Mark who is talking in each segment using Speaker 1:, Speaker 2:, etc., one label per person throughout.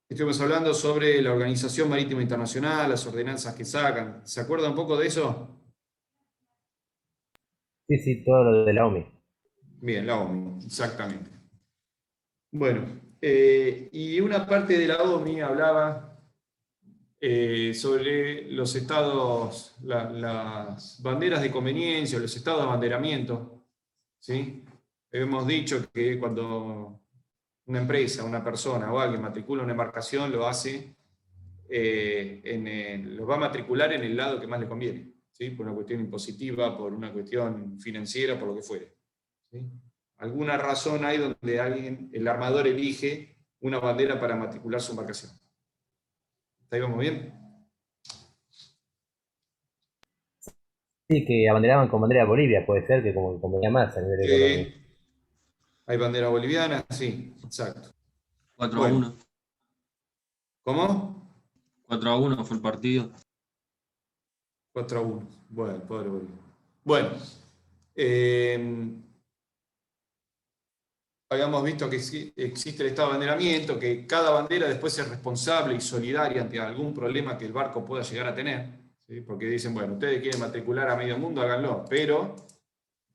Speaker 1: Estuvimos hablando sobre la Organización Marítima Internacional, las ordenanzas que sacan. ¿Se acuerda un poco de eso?
Speaker 2: Sí, sí, todo lo de la OMI.
Speaker 1: Bien, la OMI, exactamente. Bueno, y una parte de la OMI hablaba sobre los estados, las banderas de conveniencia, los estados de abanderamiento, ¿sí? Hemos dicho que cuando una empresa, una persona o alguien matricula una embarcación, lo hace, lo va a matricular en el lado que más le conviene, ¿sí? Por una cuestión impositiva, por una cuestión financiera, por lo que fuere, ¿sí? Alguna razón hay donde el armador elige una bandera para matricular su embarcación. ¿Está ahí vamos bien?
Speaker 2: Sí, que abanderaban con bandera de Bolivia, puede ser que como convenía más a nivel económico.
Speaker 1: Sí. ¿Hay bandera boliviana? Sí, exacto.
Speaker 3: 4 a
Speaker 1: Bueno,
Speaker 3: 1.
Speaker 1: ¿cómo?
Speaker 3: 4 a 1 fue el partido.
Speaker 1: 4-1. Bueno, pobre Bolivia. Bueno, eh, habíamos visto que existe el estado de abanderamiento, que cada bandera después es responsable y solidaria ante algún problema que el barco pueda llegar a tener, ¿sí? Porque dicen, bueno, ustedes quieren matricular a medio mundo, háganlo, pero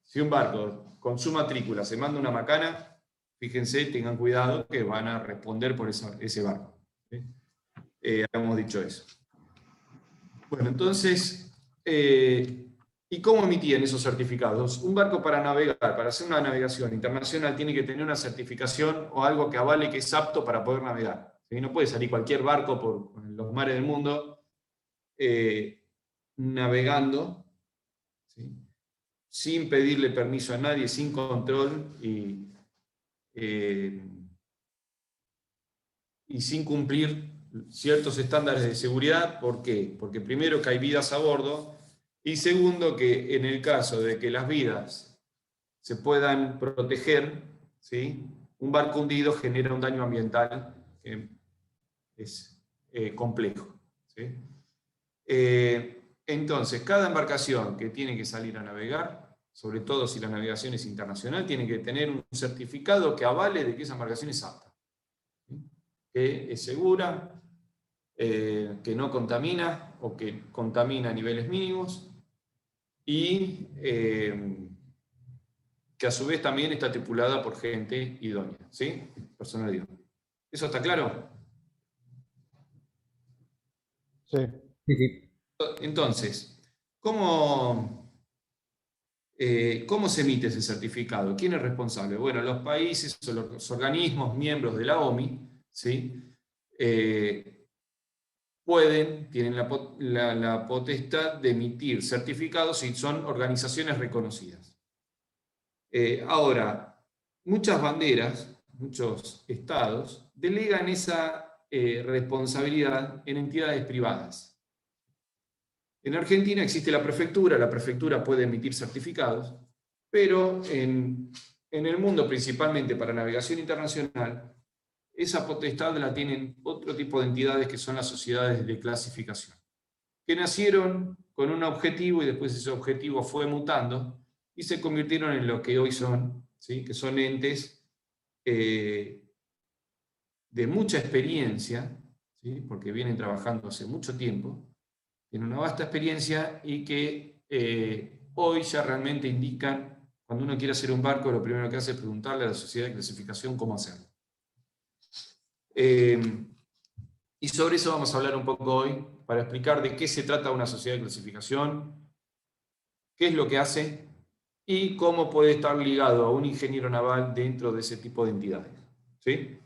Speaker 1: si un barco con su matrícula se manda una macana, fíjense, tengan cuidado que van a responder por ese barco, ¿sí? Habíamos dicho eso. Bueno, entonces, ¿y cómo emitían esos certificados? Un barco para navegar, para hacer una navegación internacional, tiene que tener una certificación o algo que avale que es apto para poder navegar, ¿sí? No puede salir cualquier barco por los mares del mundo navegando, ¿sí? Sin pedirle permiso a nadie, sin control eh, y sin cumplir ciertos estándares de seguridad. ¿Por qué? Porque primero que hay vidas a bordo y segundo que en el caso de que las vidas se puedan proteger, ¿sí? Un barco hundido genera un daño ambiental que es complejo, ¿sí? Entonces, cada embarcación que tiene que salir a navegar, sobre todo si la navegación es internacional, tiene que tener un certificado que avale de que esa embarcación es apta, ¿sí? Que es segura, que no contamina o que contamina a niveles mínimos y que a su vez también está tripulada por gente idónea, ¿sí? Personal idóneo. ¿Eso está claro?
Speaker 4: Sí.
Speaker 2: Sí, sí.
Speaker 1: Entonces, ¿cómo se emite ese certificado? ¿Quién es responsable? Bueno, los países o los organismos miembros de la OMI, ¿sí? Tienen la potestad de emitir certificados y son organizaciones reconocidas. Ahora, muchas banderas, muchos estados, delegan esa responsabilidad en entidades privadas. En Argentina existe la prefectura puede emitir certificados, pero en el mundo, principalmente para navegación internacional, esa potestad la tienen otro tipo de entidades que son las sociedades de clasificación, que nacieron con un objetivo y después ese objetivo fue mutando y se convirtieron en lo que hoy son, ¿sí? Que son entes de mucha experiencia, ¿sí? Porque vienen trabajando hace mucho tiempo, tienen una vasta experiencia y que hoy ya realmente indican, cuando uno quiere hacer un barco, lo primero que hace es preguntarle a la sociedad de clasificación cómo hacerlo. Y sobre eso vamos a hablar un poco hoy, para explicar de qué se trata una sociedad de clasificación, qué es lo que hace y cómo puede estar ligado a un ingeniero naval dentro de ese tipo de entidades. ¿Sí?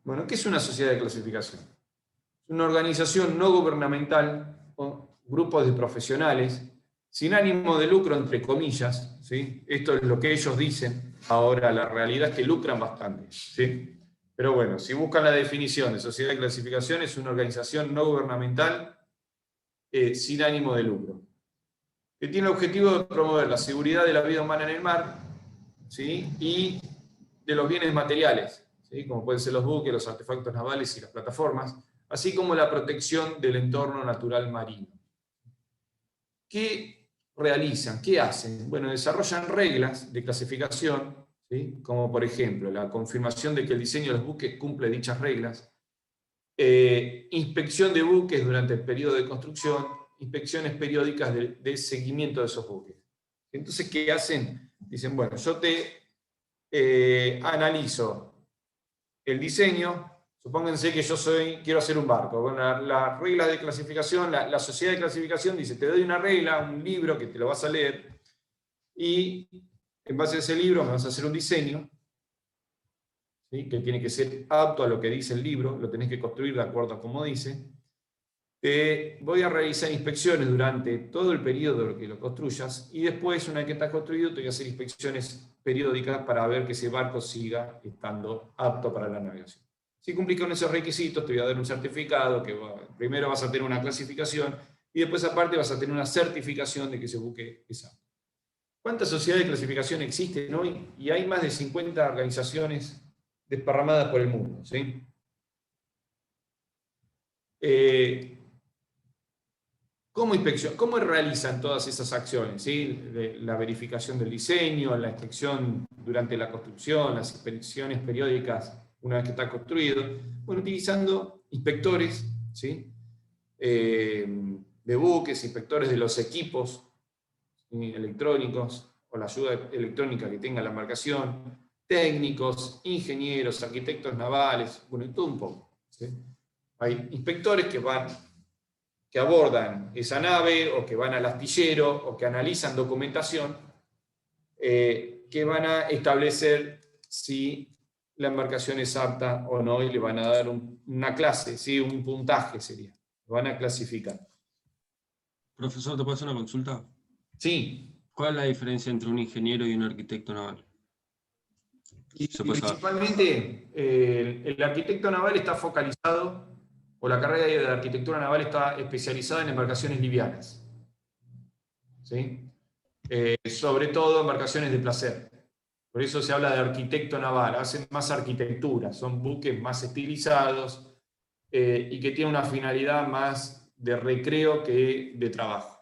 Speaker 1: Bueno, ¿qué es una sociedad de clasificación? Es una organización no gubernamental o grupos de profesionales sin ánimo de lucro, entre comillas, ¿sí? Esto es lo que ellos dicen. Ahora, la realidad es que lucran bastante, ¿sí? Pero bueno, si buscan la definición de sociedad de clasificación, es una organización no gubernamental sin ánimo de lucro, que tiene el objetivo de promover la seguridad de la vida humana en el mar, ¿sí? Y de los bienes materiales, ¿sí? Como pueden ser los buques, los artefactos navales y las plataformas, así como la protección del entorno natural marino. ¿qué realizan? ¿Qué hacen? Bueno, desarrollan reglas de clasificación, ¿sí? Como por ejemplo la confirmación de que el diseño de los buques cumple dichas reglas, inspección de buques durante el periodo de construcción, inspecciones periódicas de seguimiento de esos buques. Entonces, ¿qué hacen? Dicen, bueno, yo te analizo el diseño. Supónganse que yo quiero hacer un barco. Bueno, las reglas de clasificación, la sociedad de clasificación dice, te doy una regla, un libro que te lo vas a leer, y en base a ese libro me vas a hacer un diseño, ¿sí? Que tiene que ser apto a lo que dice el libro, lo tenés que construir de acuerdo a como dice. Voy a realizar inspecciones durante todo el periodo que lo construyas, y después, una vez que está construido, te voy a hacer inspecciones periódicas para ver que ese barco siga estando apto para la navegación. Si cumplís con esos requisitos, te voy a dar un certificado, que primero vas a tener una clasificación, y después aparte vas a tener una certificación de que ese buque es apto. ¿Cuántas sociedades de clasificación existen hoy? Y hay más de 50 organizaciones desparramadas por el mundo, ¿sí? ¿Cómo realizan todas esas acciones? ¿Sí? La verificación del diseño, la inspección durante la construcción, las inspecciones periódicas una vez que está construido. Bueno, utilizando inspectores, ¿sí? De buques, inspectores de los equipos, ¿sí? Electrónicos, o la ayuda electrónica que tenga la embarcación, técnicos, ingenieros, arquitectos navales, bueno, y todo un poco, ¿sí? Hay inspectores que abordan esa nave, o que van al astillero, o que analizan documentación, que van a establecer si la embarcación es apta o no, y le van a dar una clase, ¿sí? Un puntaje sería. Lo van a clasificar.
Speaker 3: Profesor, ¿te puedo hacer una consulta?
Speaker 1: Sí.
Speaker 3: ¿Cuál es la diferencia entre un ingeniero y un arquitecto naval?
Speaker 1: Y
Speaker 3: ¿Se puede saber?
Speaker 1: principalmente, el arquitecto naval está focalizado, o la carrera de arquitectura naval está especializada en embarcaciones livianas, ¿sí? Sobre todo embarcaciones de placer. Por eso se habla de arquitecto naval, hacen más arquitectura, son buques más estilizados, y que tienen una finalidad más de recreo que de trabajo.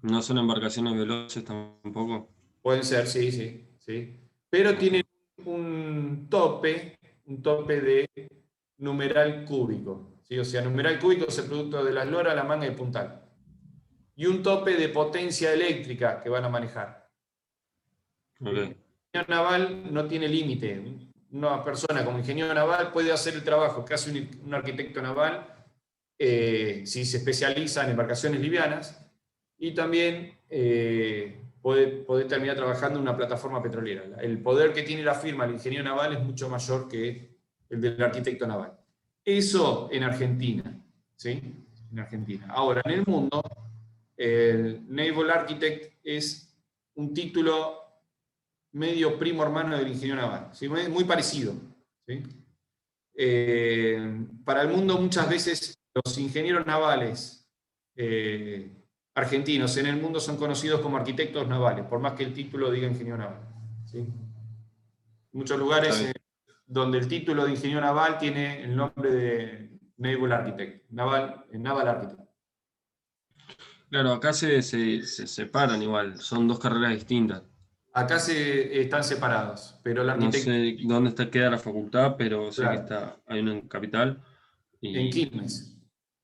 Speaker 3: ¿No son embarcaciones veloces tampoco?
Speaker 1: Pueden ser, sí, sí, sí. Pero tienen un tope de numeral cúbico, ¿sí? O sea, numeral cúbico es el producto de la eslora, la manga y puntal. Y un tope de potencia eléctrica que van a manejar.
Speaker 3: Ok.
Speaker 1: El ingeniero naval no tiene límite. Una persona como ingeniero naval puede hacer el trabajo que hace un arquitecto naval, si se especializa en embarcaciones livianas, y también puede terminar trabajando en una plataforma petrolera. El poder que tiene la firma del ingeniero naval es mucho mayor que el del arquitecto naval. Eso en Argentina, ¿sí? En Argentina. Ahora, en el mundo, el Naval Architect es un título medio primo hermano del ingeniero naval, ¿sí? Muy parecido, ¿sí? Para el mundo, muchas veces los ingenieros navales argentinos en el mundo son conocidos como arquitectos navales, por más que el título diga ingeniero naval, ¿sí? Muchos lugares donde el título de ingeniero naval tiene el nombre de Naval Architect, Naval Architect.
Speaker 3: Claro, acá se separan igual, son dos carreras distintas.
Speaker 1: Acá están separados, pero el
Speaker 3: No
Speaker 1: arquitecto,
Speaker 3: sé dónde queda la facultad, pero sé que
Speaker 1: claro,
Speaker 3: hay una en Capital
Speaker 1: en
Speaker 3: y
Speaker 1: Quilmes.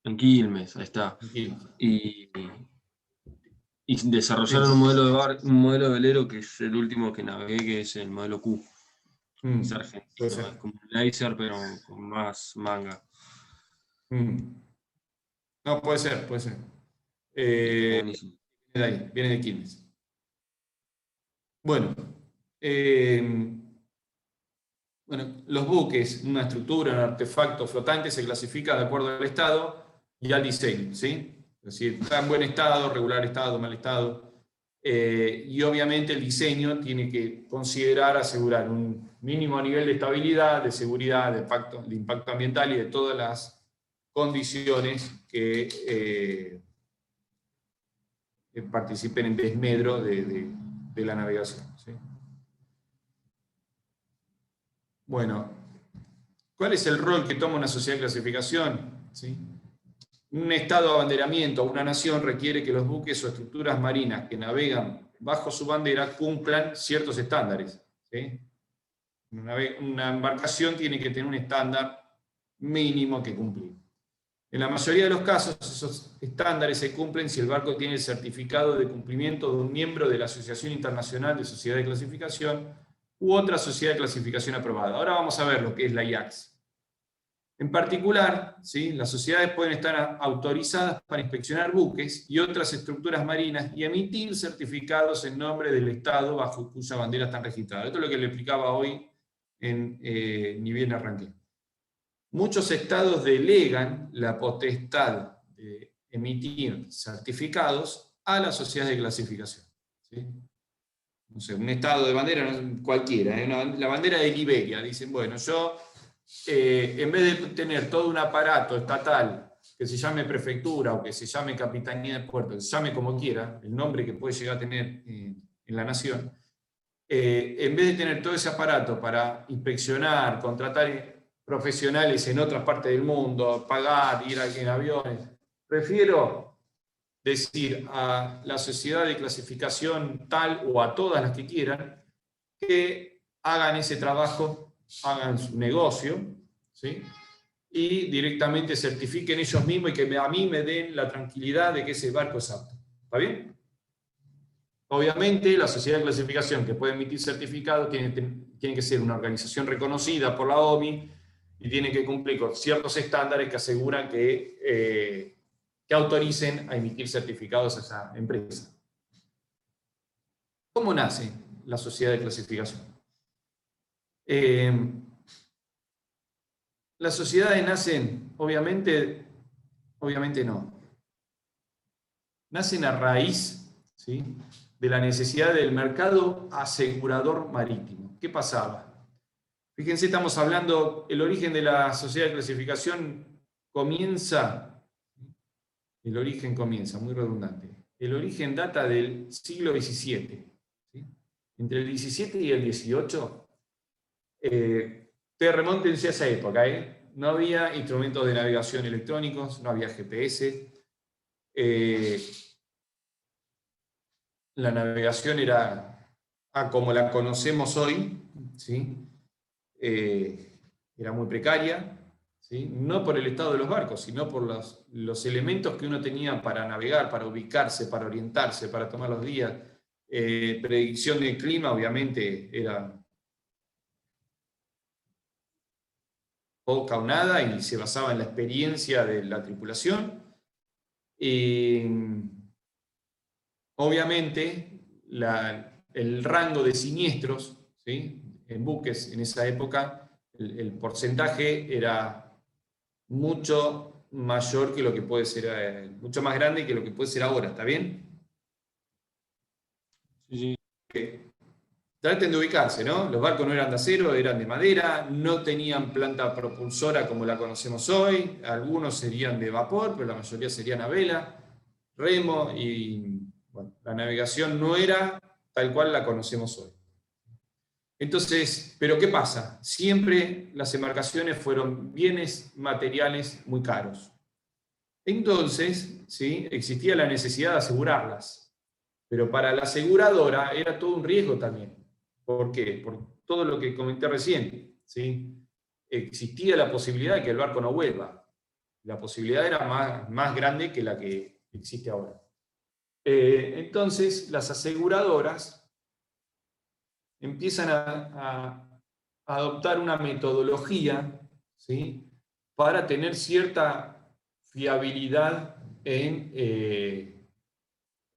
Speaker 3: en Quilmes, ahí está.
Speaker 1: En Quilmes.
Speaker 3: Y, y desarrollaron
Speaker 1: Sí.
Speaker 3: un modelo un modelo de velero que es el último que navegué, que es el modelo Q. Es
Speaker 1: Puede
Speaker 3: argentino,
Speaker 1: ser.
Speaker 3: es como un laser, pero con más manga.
Speaker 1: Mm. No, puede ser, puede ser.
Speaker 3: Y está
Speaker 1: Eh,
Speaker 3: buenísimo.
Speaker 1: Viene de ahí, viene de Quilmes. Bueno, eh, bueno, los buques, una estructura, un artefacto flotante, se clasifica de acuerdo al estado y al diseño, ¿sí? Es decir, está en buen estado, regular estado, mal estado. Y obviamente el diseño tiene que considerar, asegurar un mínimo nivel de estabilidad, de seguridad, de impacto ambiental y de todas las condiciones que participen en desmedro de la navegación, ¿sí? Bueno, ¿cuál es el rol que toma una sociedad de clasificación? ¿Sí? Un estado de abanderamiento, una nación requiere que los buques o estructuras marinas que navegan bajo su bandera cumplan ciertos estándares, ¿sí? Una embarcación tiene que tener un estándar mínimo que cumplir. En la mayoría de los casos, esos estándares se cumplen si el barco tiene el certificado de cumplimiento de un miembro de la Asociación Internacional de Sociedad de Clasificación u otra sociedad de clasificación aprobada. Ahora vamos a ver lo que es la IACS. En particular, ¿sí?, las sociedades pueden estar autorizadas para inspeccionar buques y otras estructuras marinas y emitir certificados en nombre del Estado bajo cuya bandera están registradas. Esto es lo que le explicaba hoy ni bien arranqué. Muchos estados delegan la potestad de emitir certificados a las sociedades de clasificación, ¿sí? No sé, un estado de bandera cualquiera, la bandera de Liberia, dicen, bueno, yo en vez de tener todo un aparato estatal que se llame prefectura o que se llame capitanía de puerto, que se llame como quiera, el nombre que puede llegar a tener en la nación, en vez de tener todo ese aparato para inspeccionar, contratar profesionales en otras partes del mundo, pagar, ir en aviones, prefiero decir a la sociedad de clasificación tal o a todas las que quieran que hagan ese trabajo, hagan su negocio, ¿sí?, y directamente certifiquen ellos mismos y que a mí me den la tranquilidad de que ese barco es apto. ¿Está bien? Obviamente, la sociedad de clasificación que puede emitir certificado tiene que ser una organización reconocida por la OMI y tiene que cumplir con ciertos estándares que aseguran que autoricen a emitir certificados a esa empresa. ¿Cómo nace la sociedad de clasificación? Las sociedades nacen, obviamente no. Nacen a raíz, ¿sí?, de la necesidad del mercado asegurador marítimo. ¿Qué pasaba? Fíjense, estamos hablando, el origen de la sociedad de clasificación comienza, muy redundante. El origen data del siglo XVII. ¿Sí? Entre el XVII y el XVIII, te remóntense a esa época, no había instrumentos de navegación electrónicos, no había GPS, la navegación era como la conocemos hoy, ¿sí? Era muy precaria, ¿sí?, no por el estado de los barcos, sino por los elementos que uno tenía para navegar, para ubicarse, para orientarse, para tomar los días. Predicción del clima, obviamente, era poca o nada y se basaba en la experiencia de la tripulación. Obviamente, el rango de siniestros, ¿sí?, en buques en esa época, el porcentaje era mucho mayor que lo que puede ser, mucho más grande que lo que puede ser ahora, ¿está bien?
Speaker 3: Sí.
Speaker 1: Traten de ubicarse, ¿no? Los barcos no eran de acero, eran de madera, no tenían planta propulsora como la conocemos hoy, algunos serían de vapor, pero la mayoría serían a vela, remo, y bueno, la navegación no era tal cual la conocemos hoy. Entonces, ¿pero qué pasa? Siempre las embarcaciones fueron bienes materiales muy caros. Entonces, ¿sí?, existía la necesidad de asegurarlas, pero para la aseguradora era todo un riesgo también. ¿Por qué? Por todo lo que comenté recién, ¿sí? Existía la posibilidad de que el barco no vuelva. La posibilidad era más grande que la que existe ahora. Entonces, las aseguradoras empiezan a adoptar una metodología, ¿sí?, para tener cierta fiabilidad en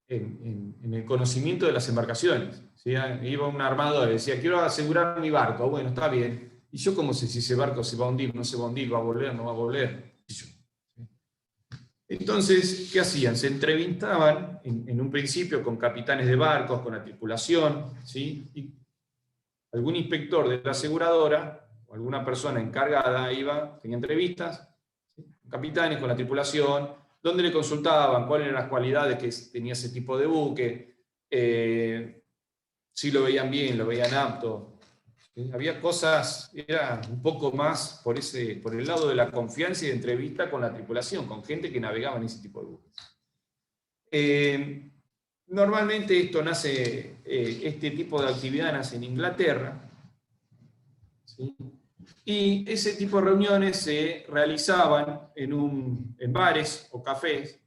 Speaker 1: el conocimiento de las embarcaciones. ¿Sí? Iba un armador y decía, quiero asegurar mi barco. Bueno, está bien. ¿Y yo cómo sé si ese barco se va a hundir, no se va a hundir, va a volver, no va a volver? Entonces, ¿qué hacían? Se entrevistaban en un principio con capitanes de barcos, con la tripulación, ¿sí?, y algún inspector de la aseguradora o alguna persona encargada tenía entrevistas, ¿sí?, con capitanes, con la tripulación, donde le consultaban cuáles eran las cualidades que tenía ese tipo de buque, si lo veían bien, lo veían apto, ¿sí? Había cosas, era un poco más por el lado de la confianza y de entrevista con la tripulación, con gente que navegaba en ese tipo de buques. Normalmente este tipo de actividad nace en Inglaterra, ¿sí? Y ese tipo de reuniones se realizaban en bares o cafés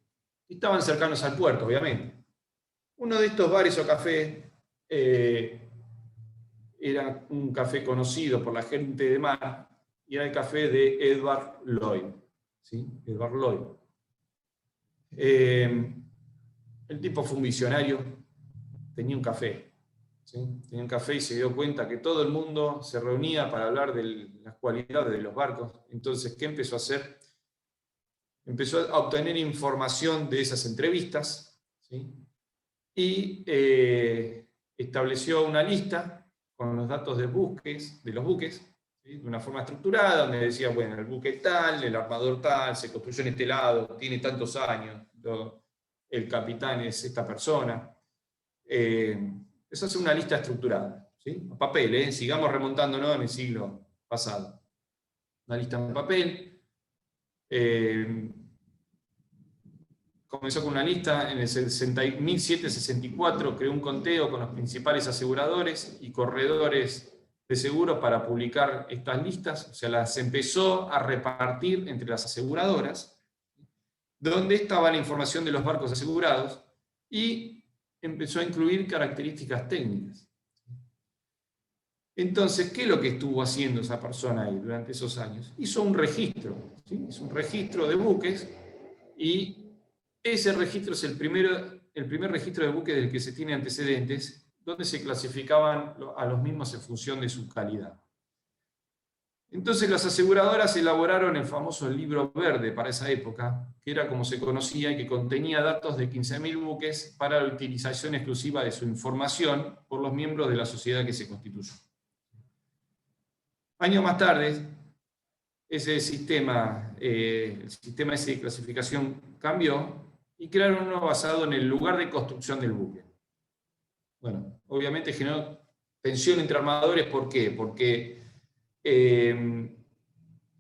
Speaker 1: que estaban cercanos al puerto, obviamente. Uno de estos bares o cafés era un café conocido por la gente de mar, y era el café de Edward Lloyd. ¿Sí? Edward Lloyd. El tipo fue un visionario, tenía un café. ¿Sí? Tenía un café y se dio cuenta que todo el mundo se reunía para hablar de las cualidades de los barcos. Entonces, ¿qué empezó a hacer? Empezó a obtener información de esas entrevistas, ¿sí? Y estableció una lista con los datos de los buques, ¿sí? De una forma estructurada, donde decía, bueno, el buque tal, el armador tal, se construyó en este lado, tiene tantos años, el capitán es esta persona. Eso es una lista estructurada, ¿sí? A papel, sigamos remontándonos en el siglo pasado. Una lista en papel. Comenzó con una lista, en el 1764 creó un conteo con los principales aseguradores y corredores de seguros para publicar estas listas, o sea, las empezó a repartir entre las aseguradoras, donde estaba la información de los barcos asegurados, y empezó a incluir características técnicas. Entonces, ¿qué es lo que estuvo haciendo esa persona ahí durante esos años? Hizo un registro, ¿sí? Hizo un registro de buques, y ese registro es el primer registro de buques del que se tiene antecedentes, donde se clasificaban a los mismos en función de su calidad. Entonces las aseguradoras elaboraron el famoso libro verde para esa época, que era como se conocía y que contenía datos de 15.000 buques para la utilización exclusiva de su información por los miembros de la sociedad que se constituyó. Años más tarde, ese sistema, el sistema ese de clasificación cambió y crearon uno basado en el lugar de construcción del buque. Bueno, obviamente generó tensión entre armadores. ¿Por qué? Porque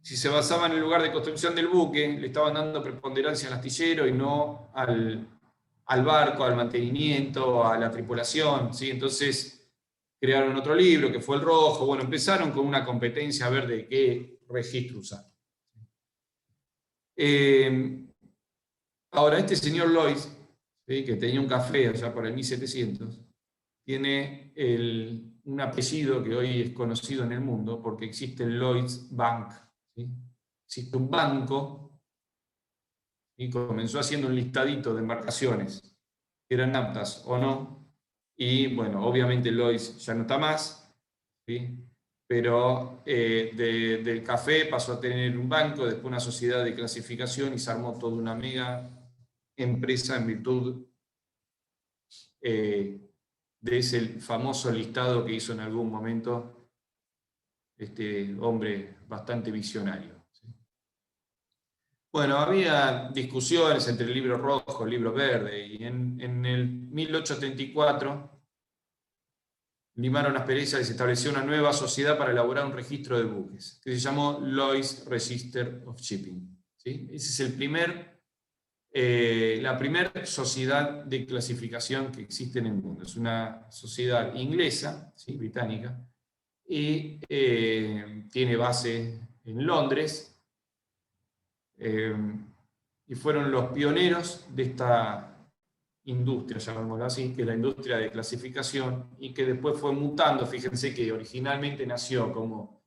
Speaker 1: si se basaba en el lugar de construcción del buque, le estaban dando preponderancia al astillero y no al barco, al mantenimiento, a la tripulación, ¿sí? Entonces crearon otro libro que fue el rojo. Bueno, empezaron con una competencia a ver de qué registro usar. Ahora, este señor Lloyd, ¿sí? Que tenía un café allá por el 1700, tiene un apellido que hoy es conocido en el mundo porque existe el Lloyd's Bank, ¿sí? Existe un banco, y comenzó haciendo un listadito de embarcaciones que eran aptas o no, y bueno, obviamente Lloyd's ya no está más, ¿sí? Pero del café pasó a tener un banco, después una sociedad de clasificación, y se armó toda una mega empresa en virtud de ese famoso listado que hizo en algún momento este hombre bastante visionario. ¿Sí? Bueno, había discusiones entre el libro rojo y el libro verde, y en el 1834 limaron asperezas y se estableció una nueva sociedad para elaborar un registro de buques, que se llamó Lloyd's Register of Shipping. ¿Sí? Ese es la primera sociedad de clasificación que existe en el mundo. Es una sociedad inglesa, ¿sí? Británica, y tiene base en Londres, y fueron los pioneros de esta industria, llamémoslo así, que es la industria de clasificación, y que después fue mutando. Fíjense que originalmente nació como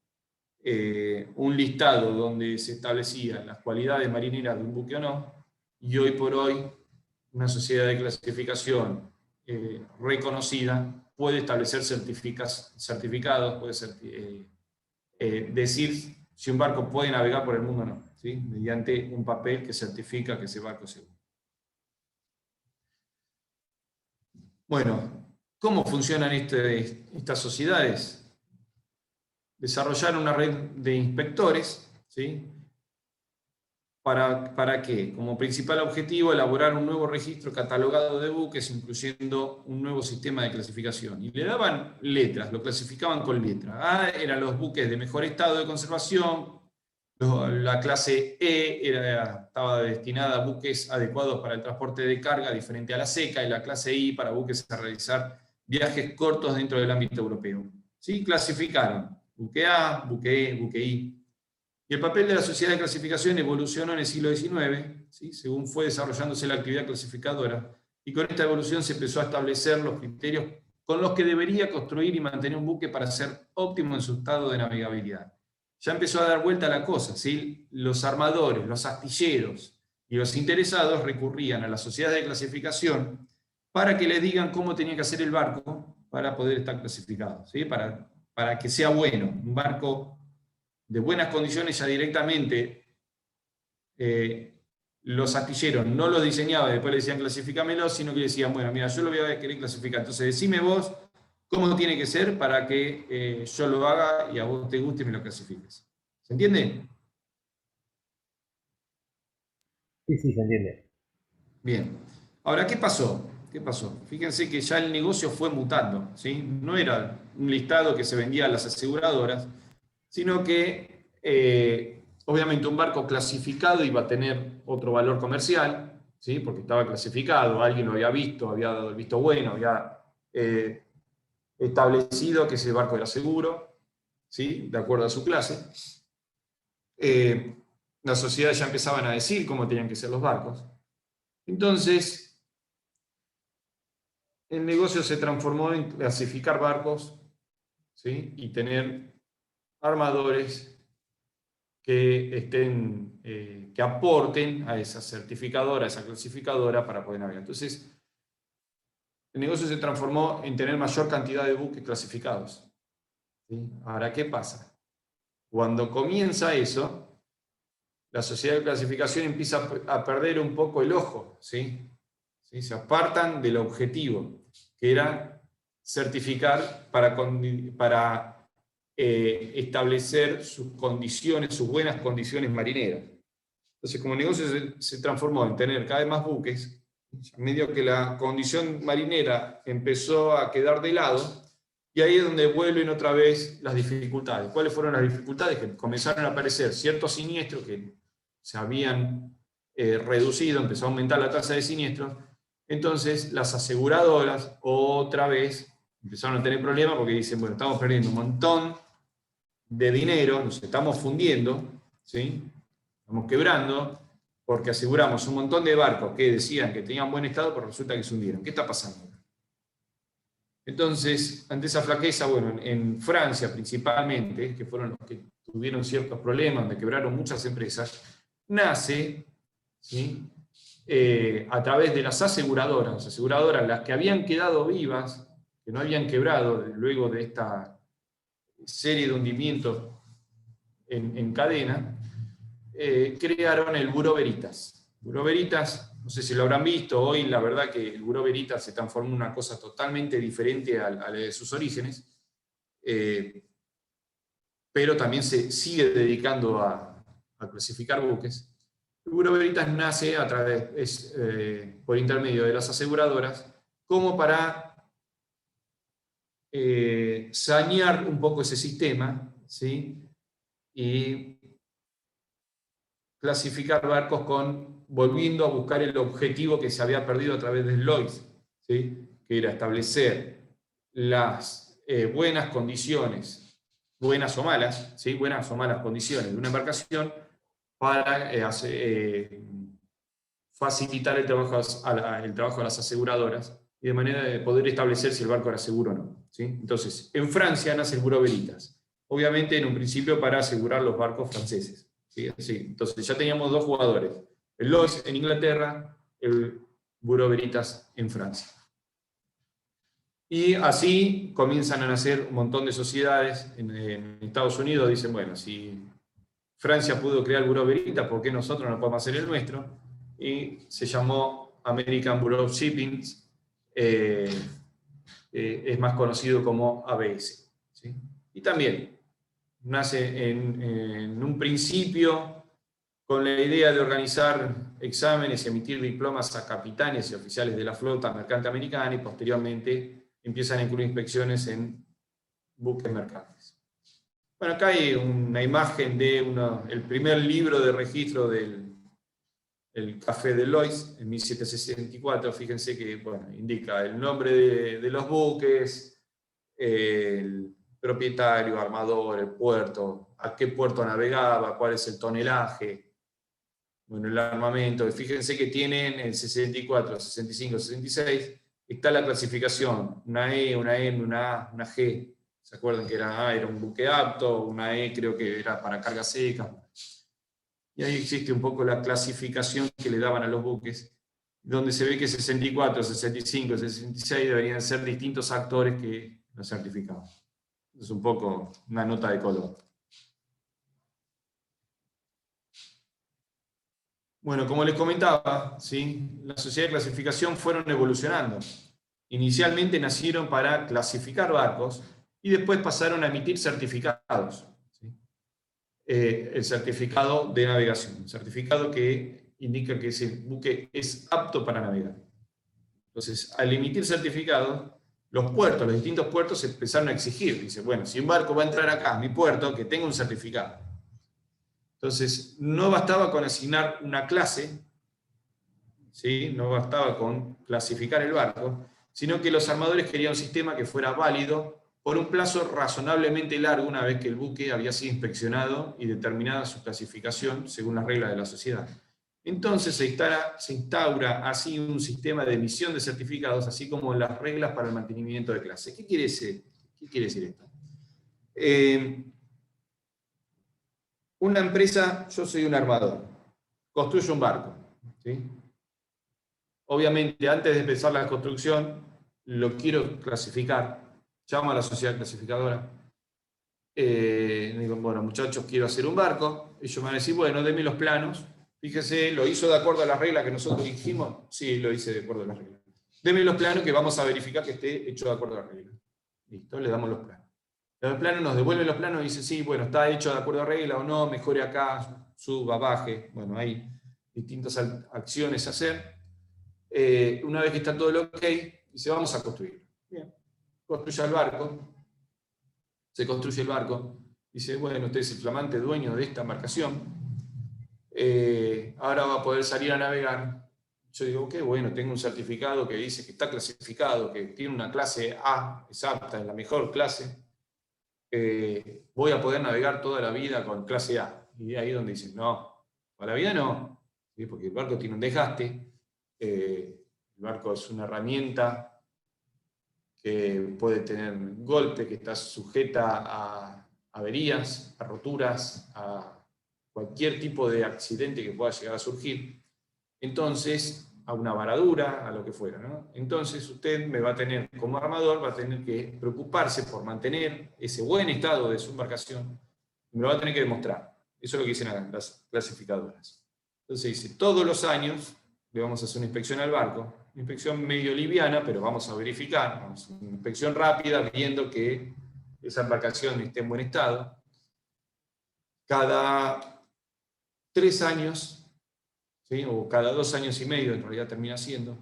Speaker 1: un listado donde se establecían las cualidades marineras de un buque o no, y hoy por hoy una sociedad de clasificación reconocida puede establecer certificados, puede decir si un barco puede navegar por el mundo o no, ¿sí? Mediante un papel que certifica que ese barco es seguro. Bueno, ¿cómo funcionan estas sociedades? Desarrollaron una red de inspectores, ¿sí? ¿Para qué? Como principal objetivo, elaborar un nuevo registro catalogado de buques, incluyendo un nuevo sistema de clasificación. Y le daban letras, lo clasificaban con letras. A eran los buques de mejor estado de conservación, la clase E estaba destinada a buques adecuados para el transporte de carga, diferente a la seca, y la clase I para buques a realizar viajes cortos dentro del ámbito europeo. ¿Sí? Clasificaron buque A, buque E, buque I. Y el papel de la sociedad de clasificación evolucionó en el siglo XIX, ¿sí? Según fue desarrollándose la actividad clasificadora, y con esta evolución se empezó a establecer los criterios con los que debería construir y mantener un buque para ser óptimo en su estado de navegabilidad. Ya empezó a dar vuelta la cosa, ¿sí? Los armadores, los astilleros y los interesados recurrían a la sociedad de clasificación para que les digan cómo tenía que hacer el barco para poder estar clasificado, ¿sí? Para que sea bueno, un barco de buenas condiciones. Ya directamente los astilleros no lo diseñaban y después le decían clasifícamelo, sino que decían, bueno, mira, yo lo voy a querer clasificar, entonces decime vos cómo tiene que ser para que yo lo haga y a vos te guste y me lo clasifiques. ¿Se entiende?
Speaker 2: Sí, sí, se entiende.
Speaker 1: Bien. Ahora, ¿qué pasó? ¿Qué pasó? Fíjense que ya el negocio fue mutando, ¿sí? No era un listado que se vendía a las aseguradoras, sino que obviamente un barco clasificado iba a tener otro valor comercial, ¿sí? Porque estaba clasificado, alguien lo había visto, había dado el visto bueno, había establecido que ese barco era seguro, ¿sí? De acuerdo a su clase. Las sociedades ya empezaban a decir cómo tenían que ser los barcos. Entonces, el negocio se transformó en clasificar barcos, ¿sí? Y tener armadores que aporten a esa certificadora, a esa clasificadora para poder navegar. Entonces, el negocio se transformó en tener mayor cantidad de buques clasificados. ¿Sí? Ahora, ¿qué pasa? Cuando comienza eso, la sociedad de clasificación empieza a perder un poco el ojo, ¿sí? ¿Sí? Se apartan del objetivo, que era certificar para establecer sus condiciones, sus buenas condiciones marineras. Entonces, como el negocio se transformó en tener cada vez más buques, a medio que la condición marinera empezó a quedar de lado, y ahí es donde vuelven otra vez las dificultades. ¿Cuáles fueron las dificultades? Que comenzaron a aparecer ciertos siniestros que se habían reducido, empezó a aumentar la tasa de siniestros. Entonces, las aseguradoras otra vez empezaron a tener problemas porque dicen, bueno, estamos perdiendo un montón de dinero, nos estamos fundiendo, ¿sí? Estamos quebrando, porque aseguramos un montón de barcos que decían que tenían buen estado, pero resulta que se hundieron. ¿Qué está pasando? Entonces, ante esa flaqueza, bueno, en Francia principalmente, que fueron los que tuvieron ciertos problemas, donde quebraron muchas empresas, nace, ¿sí? A través de las aseguradoras, las que habían quedado vivas, que no habían quebrado luego de esta serie de hundimientos en cadena, crearon el Bureau Veritas. Bureau Veritas, no sé si lo habrán visto, hoy la verdad que el Bureau Veritas se transformó en una cosa totalmente diferente a la de sus orígenes, pero también se sigue dedicando a clasificar buques. El Bureau Veritas nace por intermedio de las aseguradoras como para sanear un poco ese sistema, ¿sí? Y clasificar barcos volviendo a buscar el objetivo que se había perdido a través del Lloyd's, ¿sí? Que era establecer las buenas condiciones, buenas o malas, ¿sí? Buenas o malas condiciones de una embarcación para facilitar el trabajo a las aseguradoras y de manera de poder establecer si el barco era seguro o no, ¿sí? Entonces, en Francia nace el Bureau Veritas, obviamente en un principio para asegurar los barcos franceses. ¿Sí? Entonces ya teníamos dos jugadores, el Lloyd's en Inglaterra, el Bureau Veritas en Francia. Y así comienzan a nacer un montón de sociedades en Estados Unidos. Dicen, bueno, si Francia pudo crear el Bureau Veritas, ¿por qué nosotros no podemos hacer el nuestro? Y se llamó American Bureau of Shipping, es más conocido como ABS. ¿Sí? Y también nace en un principio con la idea de organizar exámenes y emitir diplomas a capitanes y oficiales de la flota mercante americana, y posteriormente empiezan a incluir inspecciones en buques mercantes. Bueno, acá hay una imagen de el primer libro de registro del Café de Lois en 1764. Fíjense que bueno, indica el nombre de los buques, el propietario, armador, el puerto, a qué puerto navegaba, cuál es el tonelaje, bueno, el armamento. Fíjense que tienen en 64, 65, 66, está la clasificación, una E, una M, una A, una G. ¿Se acuerdan que era A, era un buque apto, una E creo que era para carga seca? Y ahí existe un poco la clasificación que le daban a los buques, donde se ve que 64, 65, 66 deberían ser distintos actores que los certificados. Es un poco una nota de color. Bueno, como les comentaba, ¿sí? Las sociedades de clasificación fueron evolucionando. Inicialmente nacieron para clasificar barcos y después pasaron a emitir certificados. ¿Sí? El certificado de navegación, un certificado que indica que ese buque es apto para navegar. Entonces, al emitir certificados, los puertos, los distintos puertos empezaron a exigir. Dice, bueno, si un barco va a entrar acá, a mi puerto, que tenga un certificado. Entonces, no bastaba con asignar una clase, ¿sí? No bastaba con clasificar el barco, sino que los armadores querían un sistema que fuera válido por un plazo razonablemente largo una vez que el buque había sido inspeccionado y determinada su clasificación según las reglas de la sociedad. Entonces se instaura así un sistema de emisión de certificados, así como las reglas para el mantenimiento de clase. ¿Qué quiere decir esto? Una empresa, yo soy un armador, construyo un barco, ¿sí? Obviamente, antes de empezar la construcción, lo quiero clasificar, llamo a la sociedad clasificadora, digo, bueno, muchachos, quiero hacer un barco, ellos me van a decir, bueno, denme los planos, fíjese, ¿lo hizo de acuerdo a las reglas que nosotros dijimos? Sí, lo hice de acuerdo a las reglas. Denme los planos que vamos a verificar que esté hecho de acuerdo a las reglas. Listo, le damos los planos. El plano nos devuelve los planos y dice, sí, bueno, está hecho de acuerdo a regla o no, mejore acá, suba, baje. Bueno, hay distintas acciones a hacer. Una vez que está todo el ok, dice, vamos a construir. Bien, construye el barco, se construye el barco, dice, bueno, usted es el flamante dueño de esta embarcación, ahora va a poder salir a navegar. Yo digo, ok, bueno, tengo un certificado que dice que está clasificado, que tiene una clase A, es apta, es la mejor clase. Voy a poder navegar toda la vida con clase A. Y ahí donde dicen, no, para la vida no, ¿sí? Porque el barco tiene un desgaste, el barco es una herramienta que puede tener golpe, que está sujeta a averías, a roturas, a cualquier tipo de accidente que pueda llegar a surgir. Entonces, a una varadura, a lo que fuera, ¿no? Entonces usted me va a tener, como armador, va a tener que preocuparse por mantener ese buen estado de su embarcación, y me lo va a tener que demostrar. Eso es lo que dicen las clasificadoras. Entonces dice, todos los años le vamos a hacer una inspección al barco, una inspección medio liviana, pero vamos a verificar, vamos a hacer una inspección rápida, viendo que esa embarcación esté en buen estado. Cada 3 años, ¿sí? O cada 2 años y medio, en realidad termina siendo,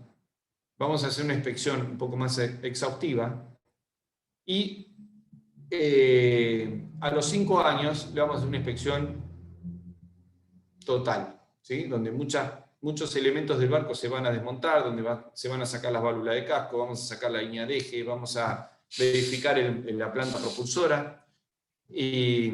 Speaker 1: vamos a hacer una inspección un poco más exhaustiva y a los 5 años le vamos a hacer una inspección total, ¿sí? Donde muchos elementos del barco se van a desmontar, donde se van a sacar las válvulas de casco, vamos a sacar la línea de eje, vamos a verificar la planta propulsora, y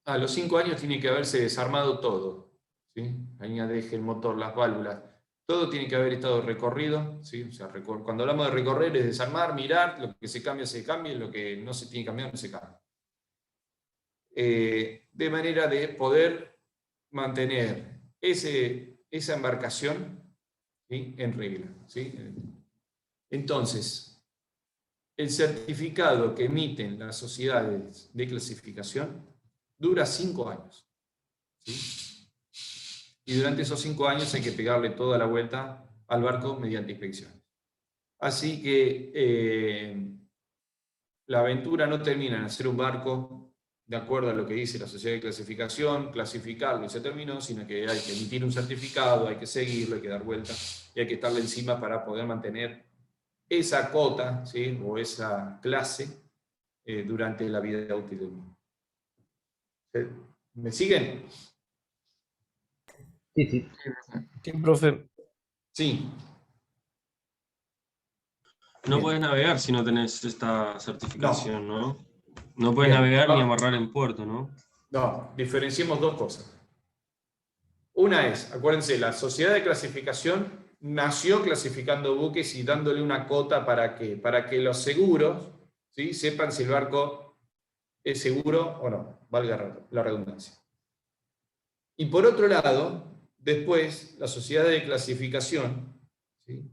Speaker 1: a los 5 años tiene que haberse desarmado todo, ¿sí? La línea de eje, el motor, las válvulas, todo tiene que haber estado recorrido, ¿sí? O sea, cuando hablamos de recorrer es desarmar, mirar, lo que se cambia, lo que no se tiene que cambiar, no se cambia. De manera de poder mantener esa embarcación, ¿sí? En regla, ¿sí? Entonces, el certificado que emiten las sociedades de clasificación dura 5 años, ¿sí? Y durante esos 5 años hay que pegarle toda la vuelta al barco mediante inspección. Así que la aventura no termina en hacer un barco de acuerdo a lo que dice la sociedad de clasificación, clasificarlo y se terminó, sino que hay que emitir un certificado, hay que seguirlo, hay que dar vuelta y hay que estarle encima para poder mantener esa cota, ¿sí? O esa clase durante la vida útil del mismo. ¿Me siguen?
Speaker 2: Sí, sí.
Speaker 4: Sí, profe.
Speaker 1: Sí.
Speaker 3: No
Speaker 1: Bien.
Speaker 3: podés navegar si no tenés esta
Speaker 1: No.
Speaker 3: certificación, ¿no? No podés
Speaker 1: Bien.
Speaker 3: navegar ni amarrar en puerto, ¿no?
Speaker 1: No, diferenciemos dos cosas. Una es, acuérdense, la sociedad de clasificación nació clasificando buques y dándole una cota para qué, para que los seguros, ¿sí? Sepan si el barco es seguro o no, valga la redundancia. Y por otro lado, después, la sociedad de clasificación, ¿sí?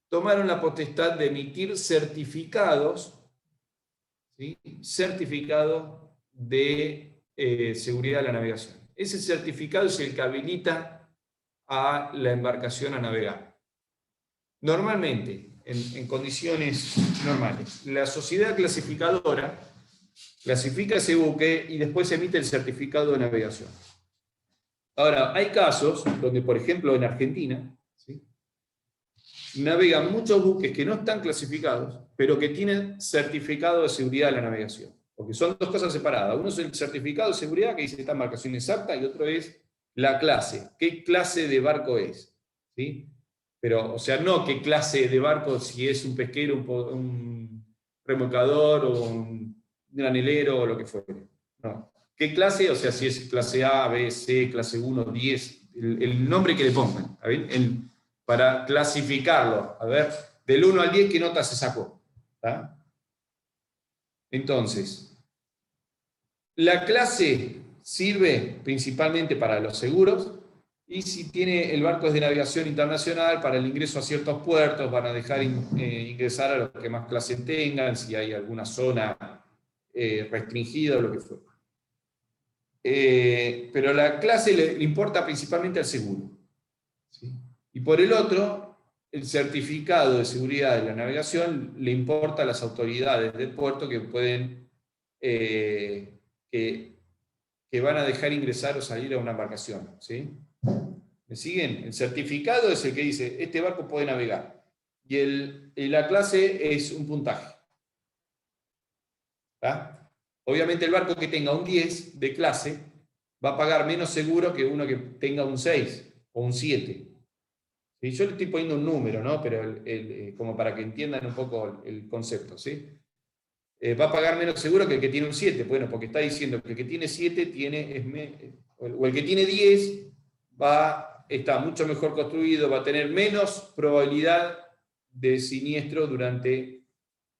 Speaker 1: Tomaron la potestad de emitir certificados, ¿sí? Certificados de seguridad de la navegación. Ese certificado es el que habilita a la embarcación a navegar. Normalmente, en condiciones normales, la sociedad clasificadora clasifica ese buque y después emite el certificado de navegación. Ahora, hay casos donde, por ejemplo, en Argentina, ¿sí? Navegan muchos buques que no están clasificados, pero que tienen certificado de seguridad de la navegación. Porque son dos cosas separadas. Uno es el certificado de seguridad, que dice esta embarcación exacta, y otro es la clase. ¿Qué clase de barco es? ¿Sí? Pero, o sea, no qué clase de barco, si es un pesquero, un remolcador o un granelero o lo que fuere. No. ¿Qué clase? O sea, si es clase A, B, C, clase 1, 10, el nombre que le pongan. ¿Está bien? Para clasificarlo. A ver, del 1 al 10, ¿qué nota se sacó? ¿Está? Entonces, la clase sirve principalmente para los seguros y si tiene el barco es de navegación internacional, para el ingreso a ciertos puertos, van a dejar ingresar a los que más clase tengan, si hay alguna zona restringida o lo que fuera. Pero la clase le importa principalmente al seguro. ¿Sí? Y por el otro, el certificado de seguridad de la navegación le importa a las autoridades del puerto que pueden, que van a dejar ingresar o salir a una embarcación. ¿Sí? ¿Me siguen? El certificado es el que dice, este barco puede navegar. Y la clase es un puntaje. ¿Tá? Obviamente el barco que tenga un 10 de clase va a pagar menos seguro que uno que tenga un 6 o un 7. ¿Sí? Yo le estoy poniendo un número, ¿no? Pero como para que entiendan un poco el concepto, ¿sí? Va a pagar menos seguro que el que tiene un 7, bueno, porque está diciendo que el que tiene 7 o el que tiene 10 está mucho mejor construido, va a tener menos probabilidad de siniestro durante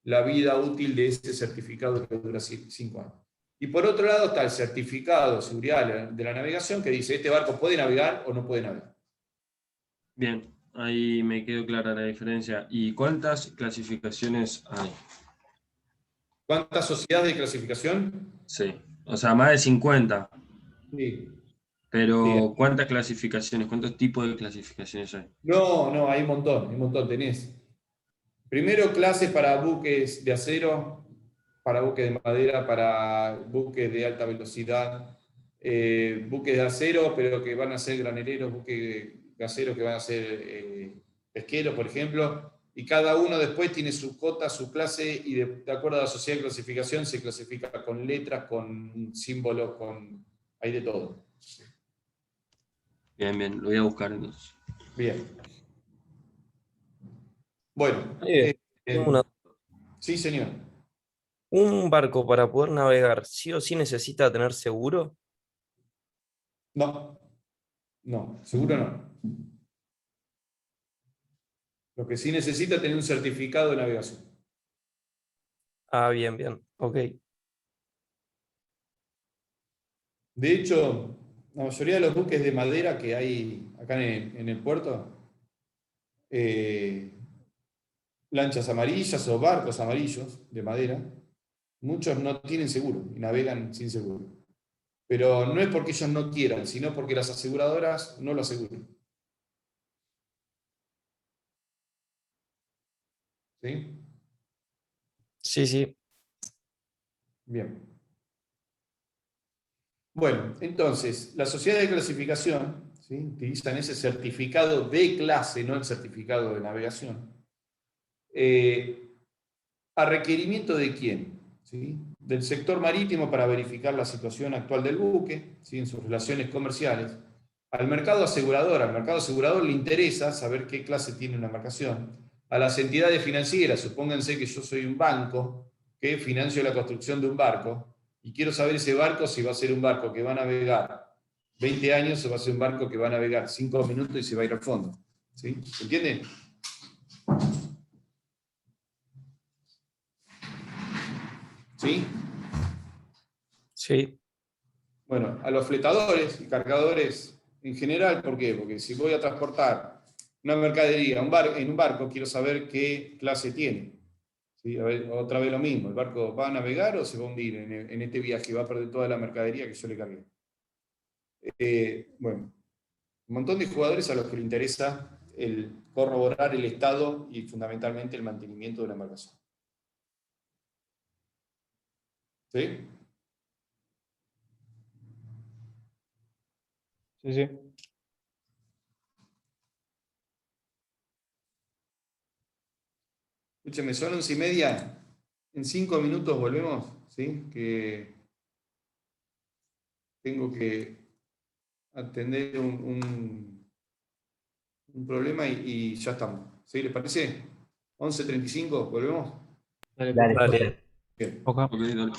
Speaker 1: la vida útil de ese certificado que dura 5 años. Y por otro lado está el certificado de seguridad de la navegación que dice, este barco puede navegar o no puede navegar.
Speaker 3: Bien, ahí me quedó clara la diferencia. ¿Y cuántas clasificaciones hay?
Speaker 1: ¿Cuántas sociedades de clasificación?
Speaker 3: Sí, o sea, más de 50.
Speaker 1: Sí, sí.
Speaker 3: Pero ¿cuántas clasificaciones? ¿Cuántos tipos de clasificaciones hay?
Speaker 1: No, hay un montón. Tenés primero clases para buques de acero, para buques de madera, para buques de alta velocidad, buques de acero, pero que van a ser graneleros, buques de acero que van a ser pesqueros, por ejemplo, y cada uno después tiene su cota, su clase, y de acuerdo a la sociedad de clasificación se clasifica con letras, con símbolos, hay de todo.
Speaker 3: Bien, bien, lo voy a buscar entonces.
Speaker 1: Bien. Bueno,
Speaker 4: Tengo una-
Speaker 1: sí, señor.
Speaker 4: ¿Un barco para poder navegar sí o sí necesita tener seguro?
Speaker 1: No, no, seguro no. Lo que sí necesita es tener un certificado de navegación.
Speaker 4: Ah, bien, bien. Ok.
Speaker 1: De hecho, la mayoría de los buques de madera que hay acá en el puerto, eh, lanchas amarillas o barcos amarillos de madera, muchos no tienen seguro y navegan sin seguro. Pero no es porque ellos no quieran, sino porque las aseguradoras no lo aseguran. ¿Sí?
Speaker 4: Sí, sí.
Speaker 1: Bien. Bueno, entonces, las sociedades de clasificación, ¿sí?, utilizan ese certificado de clase, no el certificado de navegación, ¿a requerimiento de quién? ¿Sí? Del sector marítimo para verificar la situación actual del buque, ¿sí?, en sus relaciones comerciales. Al mercado asegurador le interesa saber qué clase tiene una embarcación. A las entidades financieras, supónganse que yo soy un banco que financio la construcción de un barco y quiero saber ese barco si va a ser un barco que va a navegar 20 años o va a ser un barco que va a navegar 5 minutos y se va a ir al fondo. ¿Sí? ¿Se entiende? ¿Sí?
Speaker 4: Sí,
Speaker 1: Bueno, a los fletadores y cargadores en general, ¿por qué? Porque si voy a transportar una mercadería en un barco, quiero saber qué clase tiene. ¿Sí? A ver, otra vez lo mismo, ¿el barco va a navegar o se va a hundir en este viaje? Va a perder toda la mercadería que yo le cargué. Bueno, un montón de jugadores a los que les interesa el corroborar el estado y fundamentalmente el mantenimiento de la embarcación. ¿Sí?
Speaker 5: Sí, sí.
Speaker 1: Escúcheme, son 11:30. En 5 minutos volvemos, ¿sí? Que tengo que atender un problema y ya estamos. ¿Sí? ¿Les parece? 11:35, ¿volvemos?
Speaker 5: Dale,
Speaker 2: Dale,
Speaker 5: Coca.
Speaker 4: dale.
Speaker 1: Bien.
Speaker 5: Coca.
Speaker 3: Ok, dale.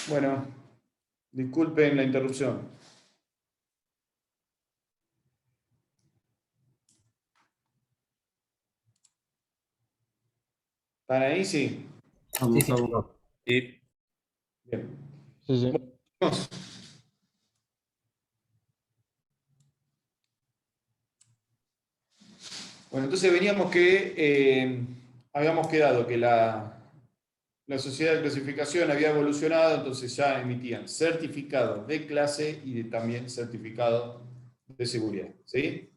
Speaker 1: Bueno, disculpen la interrupción. ¿Están ahí? Sí.
Speaker 3: Estamos,
Speaker 2: Sí,
Speaker 3: estamos.
Speaker 2: no.
Speaker 4: Sí.
Speaker 1: Bien.
Speaker 3: Sí, sí.
Speaker 1: Vamos. Bueno, entonces veníamos que habíamos quedado que la sociedad de clasificación había evolucionado, entonces ya emitían certificados de clase y también certificados de seguridad. ¿Sí?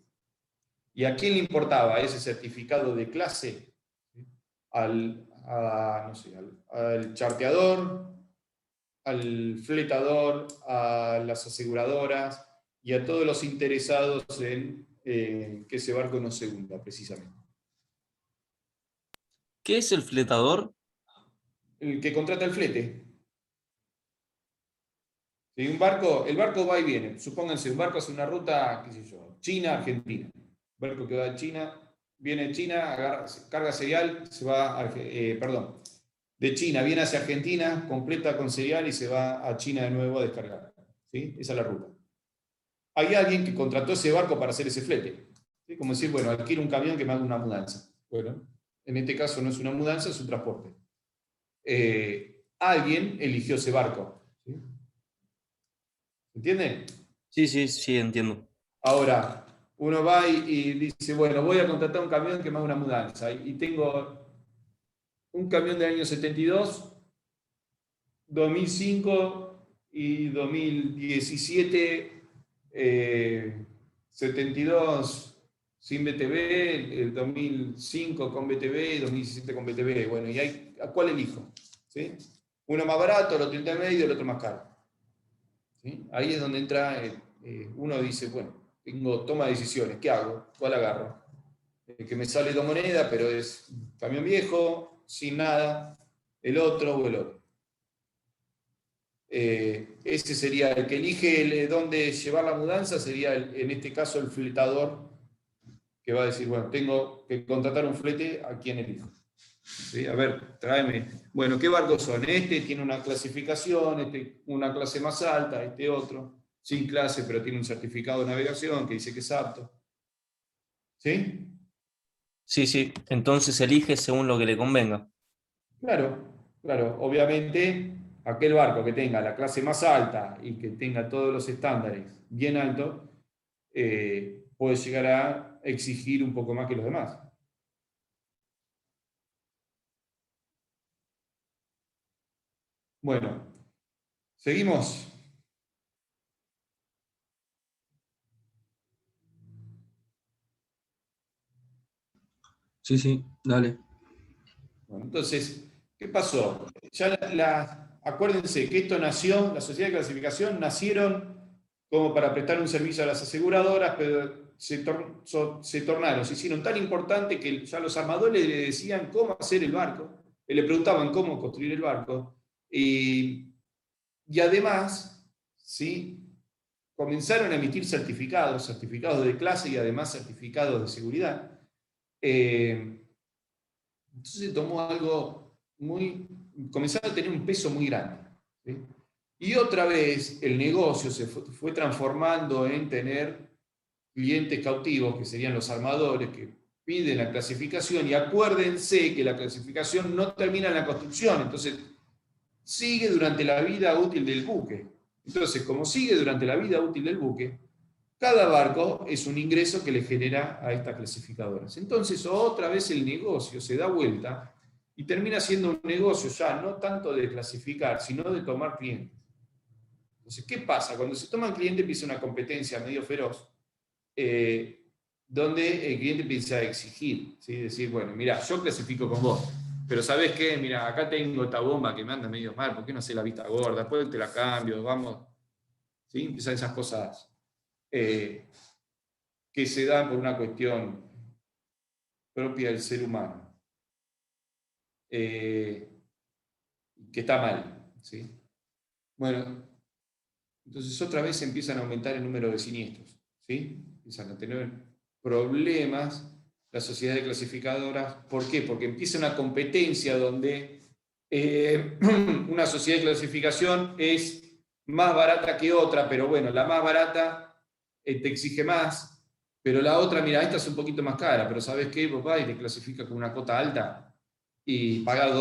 Speaker 1: ¿Y a quién le importaba ese certificado de clase? No sé, al charteador, al fletador, a las aseguradoras y a todos los interesados en que ese barco no se hunda, precisamente.
Speaker 4: ¿Qué es el fletador?
Speaker 1: El que contrata el flete. Si el barco va y viene. Supónganse, un barco hace una ruta, qué sé yo, China-Argentina. Barco que va de China, viene de China, carga cereal, se va perdón, de China viene hacia Argentina, completa con cereal y se va a China de nuevo a descargar. ¿Sí? Esa es la ruta. Hay alguien que contrató ese barco para hacer ese flete. ¿Sí? Como decir, bueno, adquiero un camión que me haga una mudanza. Bueno, en este caso no es una mudanza, es un transporte. Alguien eligió ese barco. ¿Sí? ¿Entienden?
Speaker 4: Sí, sí, sí, entiendo.
Speaker 1: Ahora, uno va y dice, bueno, voy a contratar un camión que me haga una mudanza. Y tengo un camión del año 72, 2005 y 2017, 72 sin BTV, el 2005 con BTV y 2017 con BTV. Bueno, ¿a cuál elijo? ¿Sí? Uno más barato, el otro intermedio, el otro más caro. ¿Sí? Ahí es donde entra, uno dice, bueno, toma decisiones, ¿qué hago? ¿Cuál agarro? Que me sale 2 monedas, pero es un camión viejo, sin nada, el otro o el otro. Ese sería el que elige dónde llevar la mudanza, sería en este caso el fletador, que va a decir, bueno, tengo que contratar un flete, ¿a quién elijo? ¿Sí? A ver, tráeme. Bueno, ¿qué barcos son? Este tiene una clasificación, este una clase más alta, este otro, sin clase, pero tiene un certificado de navegación que dice que es apto. ¿Sí?
Speaker 4: Sí, sí. Entonces elige según lo que le convenga.
Speaker 1: Claro, claro. Obviamente, aquel barco que tenga la clase más alta y que tenga todos los estándares bien altos, puede llegar a exigir un poco más que los demás. Bueno, seguimos.
Speaker 3: Sí, sí, dale.
Speaker 1: Bueno, entonces, ¿qué pasó? Acuérdense que esto nació, la sociedad de clasificación nacieron como para prestar un servicio a las aseguradoras, pero se tornaron, se hicieron tan importante que ya los armadores le decían cómo hacer el barco, le preguntaban cómo construir el barco, y además, ¿sí? Comenzaron a emitir certificados de clase y además certificados de seguridad. Entonces se tomó algo comenzaron a tener un peso muy grande. ¿Sí? Y otra vez el negocio se fue transformando en tener clientes cautivos, que serían los armadores, que piden la clasificación, y acuérdense que la clasificación no termina en la construcción, entonces sigue durante la vida útil del buque. Entonces, como sigue durante la vida útil del buque, cada barco es un ingreso que le genera a estas clasificadoras. Entonces, otra vez el negocio se da vuelta y termina siendo un negocio ya no tanto de clasificar, sino de tomar clientes. Entonces, ¿qué pasa? Cuando se toman clientes empieza una competencia medio feroz, donde el cliente empieza a exigir, ¿sí? Decir, bueno, mira, yo clasifico con vos, pero ¿sabés qué? Mira, acá tengo esta bomba que me anda medio mal, ¿por qué no hace la vista gorda? Después te la cambio, vamos. ¿Sí? Empiezan esas cosas que se dan por una cuestión propia del ser humano, que está mal. ¿Sí? Bueno, entonces otra vez empiezan a aumentar el número de siniestros. ¿Sí? Empiezan a tener problemas las sociedades clasificadoras. ¿Por qué? Porque empieza una competencia donde una sociedad de clasificación es más barata que otra, pero bueno, la más barata te exige más, pero la otra, mira, esta es un poquito más cara, pero ¿sabes qué, papá? Y te clasifica con una cota alta y pagás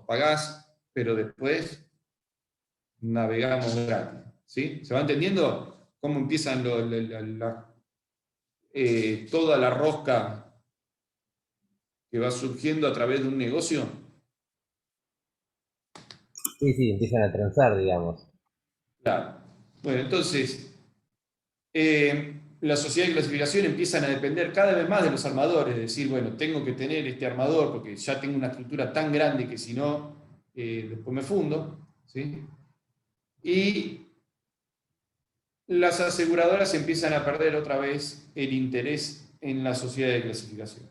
Speaker 1: pagás, pero después navegamos gratis. ¿Sí? ¿Se va entendiendo cómo empiezan toda la rosca que va surgiendo a través de un negocio?
Speaker 2: Sí, sí, empiezan a transar, digamos.
Speaker 1: Claro. Bueno, entonces, la sociedad de clasificación empiezan a depender cada vez más de los armadores, es decir, bueno, tengo que tener este armador porque ya tengo una estructura tan grande que si no, después me fundo. ¿Sí? Y las aseguradoras empiezan a perder otra vez el interés en la sociedad de clasificación.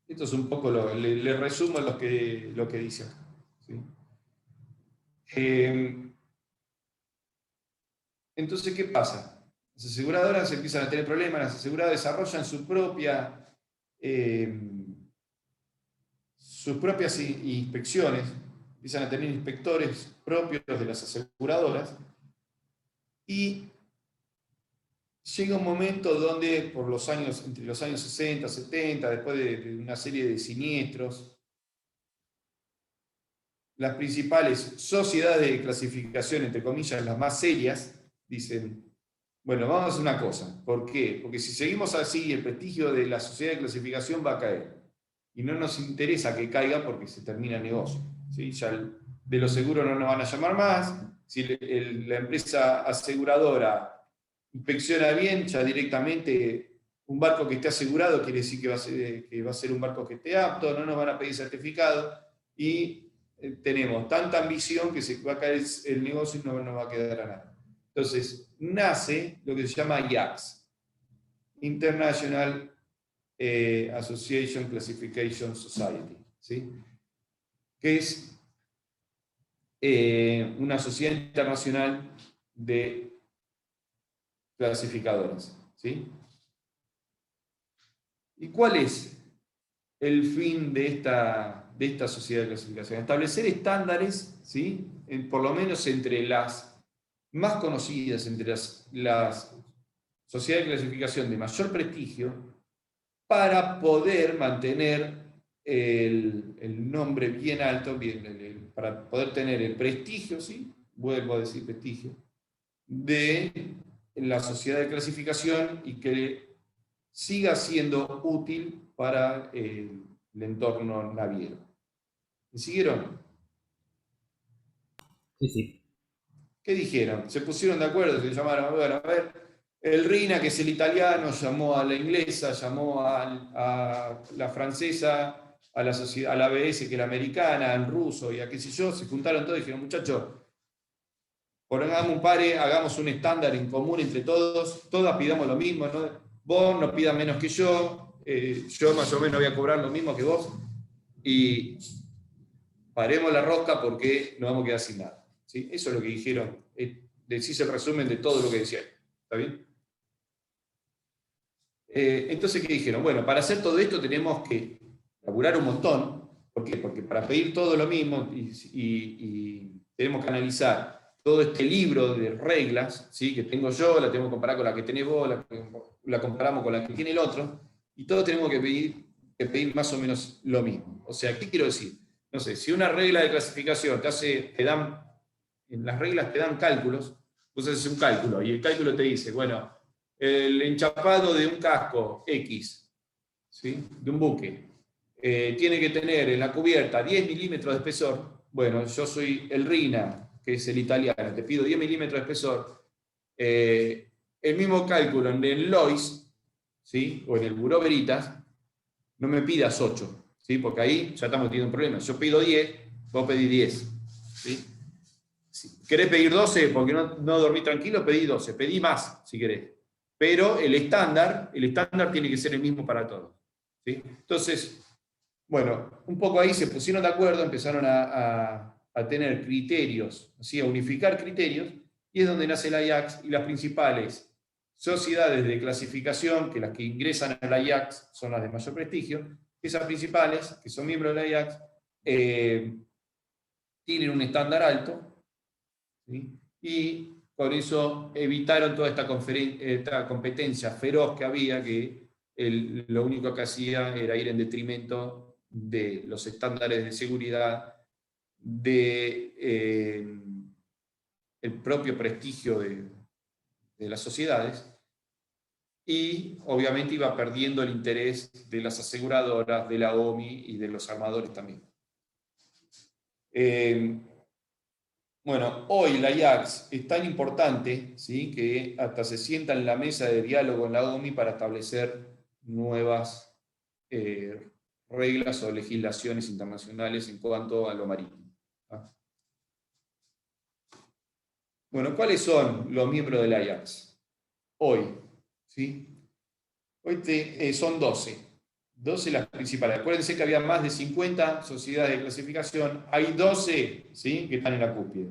Speaker 1: Esto es un poco, le resumo lo que dice acá. ¿Sí? Entonces, ¿qué pasa? Las aseguradoras empiezan a tener problemas, las aseguradoras desarrollan sus propias inspecciones, empiezan a tener inspectores propios de las aseguradoras, y llega un momento donde, entre los años 60, 70, después de una serie de siniestros, las principales sociedades de clasificación, entre comillas, las más serias, dicen, bueno, vamos a hacer una cosa. ¿Por qué? Porque si seguimos así, el prestigio de la sociedad de clasificación va a caer. Y no nos interesa que caiga porque se termina el negocio. ¿Sí? Ya de los seguros no nos van a llamar más. Si la empresa aseguradora inspecciona bien, ya directamente un barco que esté asegurado quiere decir que va a ser un barco que esté apto, no nos van a pedir certificado, y tenemos tanta ambición que se va a caer el negocio y no nos va a quedar a nada. Entonces, nace lo que se llama IACS, International Association Classification Society, ¿sí? Que es una sociedad internacional de clasificadoras. ¿Sí? ¿Y cuál es el fin de esta sociedad de clasificación? Establecer estándares, ¿sí? Por lo menos entre las más conocidas, entre las sociedades de clasificación de mayor prestigio, para poder mantener el nombre bien alto, para poder tener el prestigio, ¿sí? Vuelvo a decir prestigio, de la sociedad de clasificación y que siga siendo útil para el entorno naviero. ¿Me siguieron?
Speaker 2: Sí, sí.
Speaker 1: ¿Qué dijeron? ¿Se pusieron de acuerdo? Se llamaron, bueno, a ver, el Rina, que es el italiano, llamó a la inglesa, llamó a la francesa, a la ABS, que es la americana, al ruso y a qué sé yo, se juntaron todos y dijeron, muchachos, pongamos un pare, hagamos un estándar en común entre todos, todas pidamos lo mismo, ¿no? Vos no pidas menos que yo más o menos voy a cobrar lo mismo que vos, y paremos la rosca porque nos vamos a quedar sin nada. ¿Sí? Eso es lo que dijeron, decís el resumen de todo lo que decían. ¿Está bien? Entonces, ¿qué dijeron? Bueno, para hacer todo esto tenemos que laburar un montón. ¿Por qué? Porque para pedir todo lo mismo y tenemos que analizar todo este libro de reglas, ¿sí? Que tengo yo, la tengo que comparar con la que tenés vos, la comparamos con la que tiene el otro, y todos tenemos que pedir más o menos lo mismo. O sea, ¿qué quiero decir? No sé, si una regla de clasificación en las reglas te dan cálculos, vos haces un cálculo, y el cálculo te dice, bueno, el enchapado de un casco X, ¿sí? De un buque, tiene que tener en la cubierta 10 milímetros de espesor. Bueno, yo soy el Rina, que es el italiano, te pido 10 milímetros de espesor. El mismo cálculo en el Lois, ¿sí? O en el Buró Veritas, no me pidas 8, ¿sí? Porque ahí ya estamos teniendo un problema. Yo pido 10, vos pedís 10. ¿Sí? Si querés pedir 12 porque no dormís tranquilo, pedí 12, pedí más si querés. Pero el estándar tiene que ser el mismo para todos. ¿Sí? Entonces, bueno, un poco ahí se pusieron de acuerdo, empezaron a tener criterios, ¿sí? A unificar criterios, y es donde nace la IACS, y las principales sociedades de clasificación, que las que ingresan a la IACS son las de mayor prestigio, esas principales, que son miembros de la IACS, tienen un estándar alto, ¿sí? Y por eso evitaron toda esta competencia feroz que había, que lo único que hacía era ir en detrimento de los estándares de seguridad, de el propio prestigio de las sociedades, y obviamente iba perdiendo el interés de las aseguradoras, de la OMI y de los armadores también. Bueno, hoy la IACS es tan importante, ¿sí?, que hasta se sienta en la mesa de diálogo en la OMI para establecer nuevas reglas o legislaciones internacionales en cuanto a lo marítimo. ¿Ah? Bueno, ¿cuáles son los miembros de la IACS hoy? ¿Sí? Hoy son 12. 12 las principales. Acuérdense que había más de 50 sociedades de clasificación. Hay 12, ¿sí?, que están en la cúspide.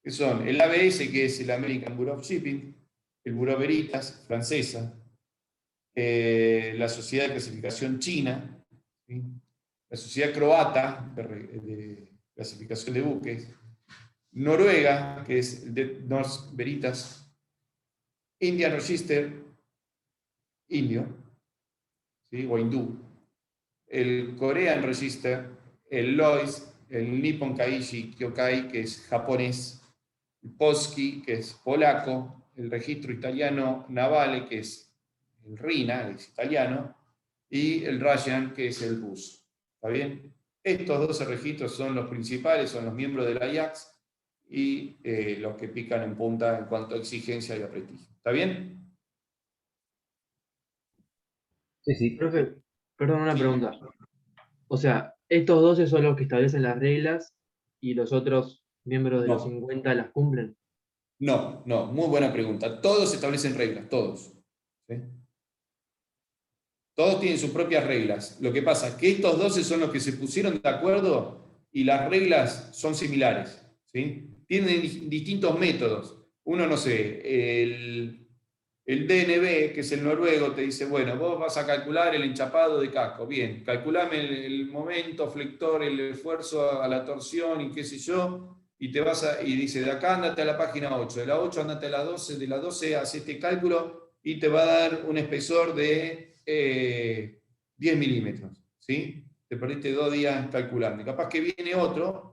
Speaker 1: Que son el ABS, que es el American Bureau of Shipping, el Bureau Veritas, francesa, la Sociedad de Clasificación China, ¿sí?, la Sociedad Croata de Clasificación de Buques, Noruega, que es el de Norsk Veritas, Indian Register, indio, ¿sí?, o hindú, el Korean Register, el Lloyds, el Nippon Kaishi Kyokai, que es japonés, el Polski, que es polaco, el registro italiano Navale, que es el RINA, es italiano, y el Russian, que es el ruso. ¿Está bien? Estos 12 registros son los principales, son los miembros de la IACS y los que pican en punta en cuanto a exigencia y a prestigio. ¿Está bien?
Speaker 2: Sí, sí.
Speaker 5: Profe, perdón, una
Speaker 1: Sí.
Speaker 5: pregunta. O sea, estos 12 son los que establecen las reglas y los otros miembros de los
Speaker 1: No.
Speaker 5: 50 las cumplen.
Speaker 1: No, no, muy buena pregunta. Todos establecen reglas, todos. ¿Sí? Todos tienen sus propias reglas. Lo que pasa es que estos 12 son los que se pusieron de acuerdo y las reglas son similares. ¿Sí? Tienen distintos métodos. Uno, no sé, el DNB, que es el noruego, te dice, bueno, vos vas a calcular el enchapado de casco. Bien, calculame el momento flector, el esfuerzo a la torsión y qué sé yo, y y dice, de acá andate a la página 8, de la 8 andate a la 12, de la 12 hace este cálculo y te va a dar un espesor de 10 milímetros. ¿Sí? Te perdiste 2 días calculando. Y capaz que viene otro,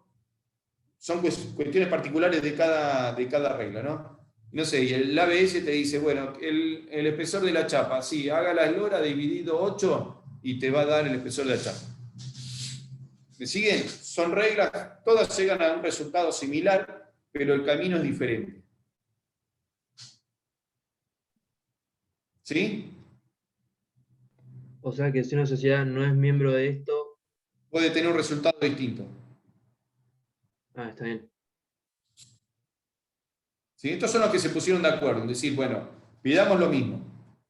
Speaker 1: son cuestiones particulares de cada regla, ¿no? No sé, y el ABS te dice, bueno, el espesor de la chapa, sí, haga la eslora dividido 8 y te va a dar el espesor de la chapa. ¿Me siguen? Son reglas, todas llegan a un resultado similar, pero el camino es diferente. ¿Sí?
Speaker 5: O sea que si una sociedad no es miembro de esto,
Speaker 1: Puede tener un resultado distinto.
Speaker 5: está bien.
Speaker 1: ¿Sí? Estos son los que se pusieron de acuerdo, en decir, bueno, pidamos lo mismo.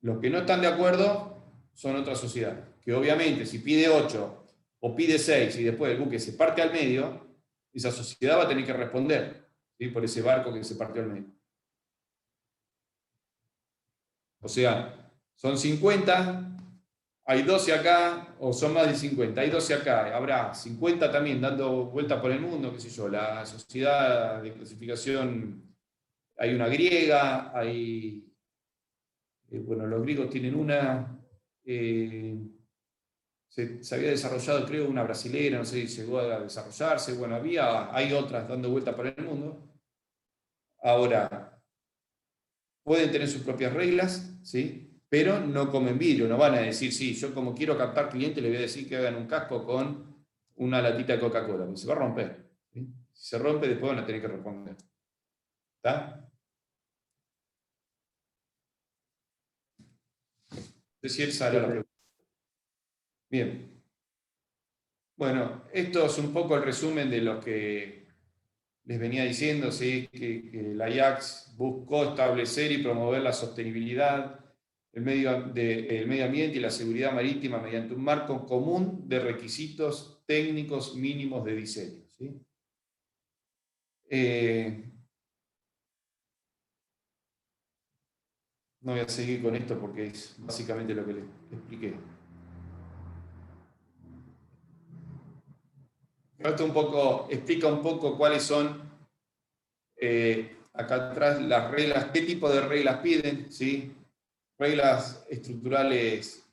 Speaker 1: Los que no están de acuerdo son otra sociedad. Que obviamente si pide 8 o pide 6 y después el buque se parte al medio, esa sociedad va a tener que responder, ¿sí?, por ese barco que se partió al medio. O sea, son 50, hay 12 acá, o son más de 50, hay 12 acá, habrá 50 también dando vuelta por el mundo, qué sé yo, la sociedad de clasificación. Hay una griega, bueno, los griegos tienen una, se había desarrollado, creo, una brasilera, no sé si llegó a desarrollarse, bueno, hay otras dando vuelta por el mundo. Ahora, pueden tener sus propias reglas, ¿sí?, pero no comen vidrio, no van a decir, sí, yo como quiero captar clientes, le voy a decir que hagan un casco con una latita de Coca-Cola, porque se va a romper. ¿Sí? Si se rompe, después van a tener que responder. ¿Está? No sé si él sale a la pregunta. Bien. Bueno, esto es un poco el resumen de lo que les venía diciendo, ¿sí?, que la IACS buscó establecer y promover la sostenibilidad, el medio ambiente y la seguridad marítima mediante un marco común de requisitos técnicos mínimos de diseño. ¿Sí? No voy a seguir con esto porque es básicamente lo que les expliqué. Esto un poco, explica un poco cuáles son, acá atrás, las reglas, qué tipo de reglas piden, ¿sí? Reglas estructurales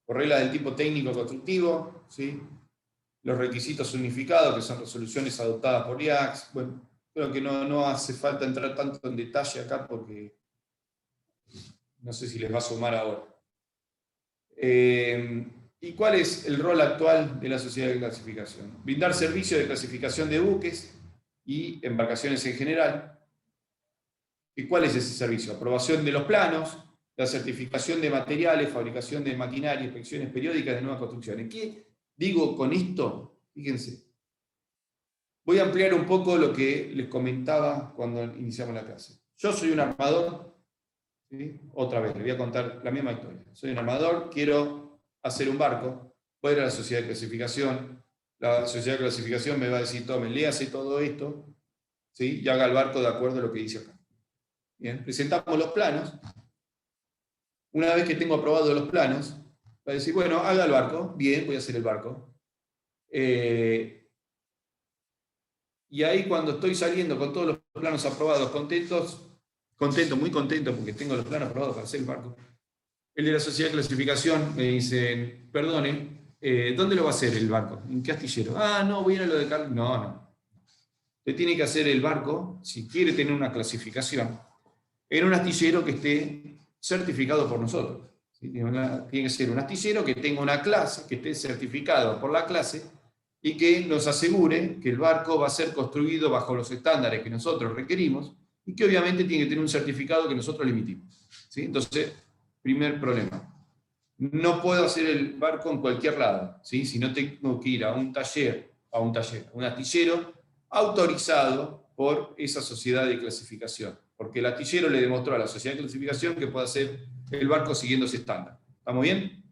Speaker 1: o reglas del tipo técnico constructivo, ¿sí? Los requisitos unificados, que son resoluciones adoptadas por IACS. Bueno, creo que no hace falta entrar tanto en detalle acá porque no sé si les va a sumar ahora. ¿Y cuál es el rol actual de la sociedad de clasificación? Brindar servicio de clasificación de buques y embarcaciones en general. ¿Y cuál es ese servicio? Aprobación de los planos, la certificación de materiales, fabricación de maquinaria, inspecciones periódicas de nuevas construcciones. ¿Qué digo con esto? Fíjense. Voy a ampliar un poco lo que les comentaba cuando iniciamos la clase. Yo soy un armador, ¿sí? Otra vez, les voy a contar la misma historia. Soy un armador, quiero hacer un barco, voy a ir a la sociedad de clasificación, la sociedad de clasificación me va a decir, tome, léase todo esto, ¿sí? Y haga el barco de acuerdo a lo que dice acá. Bien, presentamos los planos. Una vez que tengo aprobados los planos, va a decir, bueno, haga el barco, bien, voy a hacer el barco. Y ahí cuando estoy saliendo con todos los planos aprobados, muy contento porque tengo los planos aprobados para hacer el barco, el de la sociedad de clasificación me dice, perdone, ¿dónde lo va a hacer el barco? ¿En qué astillero? Ah, no, voy a ir a lo de Carlos. No. Usted tiene que hacer el barco, si quiere tener una clasificación, en un astillero que esté certificado por nosotros. ¿Sí? Tiene que ser un astillero que tenga una clase, que esté certificado por la clase y que nos asegure que el barco va a ser construido bajo los estándares que nosotros requerimos y que obviamente tiene que tener un certificado que nosotros le emitimos. ¿Sí? Entonces, primer problema. No puedo hacer el barco en cualquier lado, ¿sí? Si no tengo que ir a un astillero autorizado por esa sociedad de clasificación. Porque el astillero le demostró a la sociedad de clasificación que puede hacer el barco siguiendo ese estándar. ¿Estamos bien?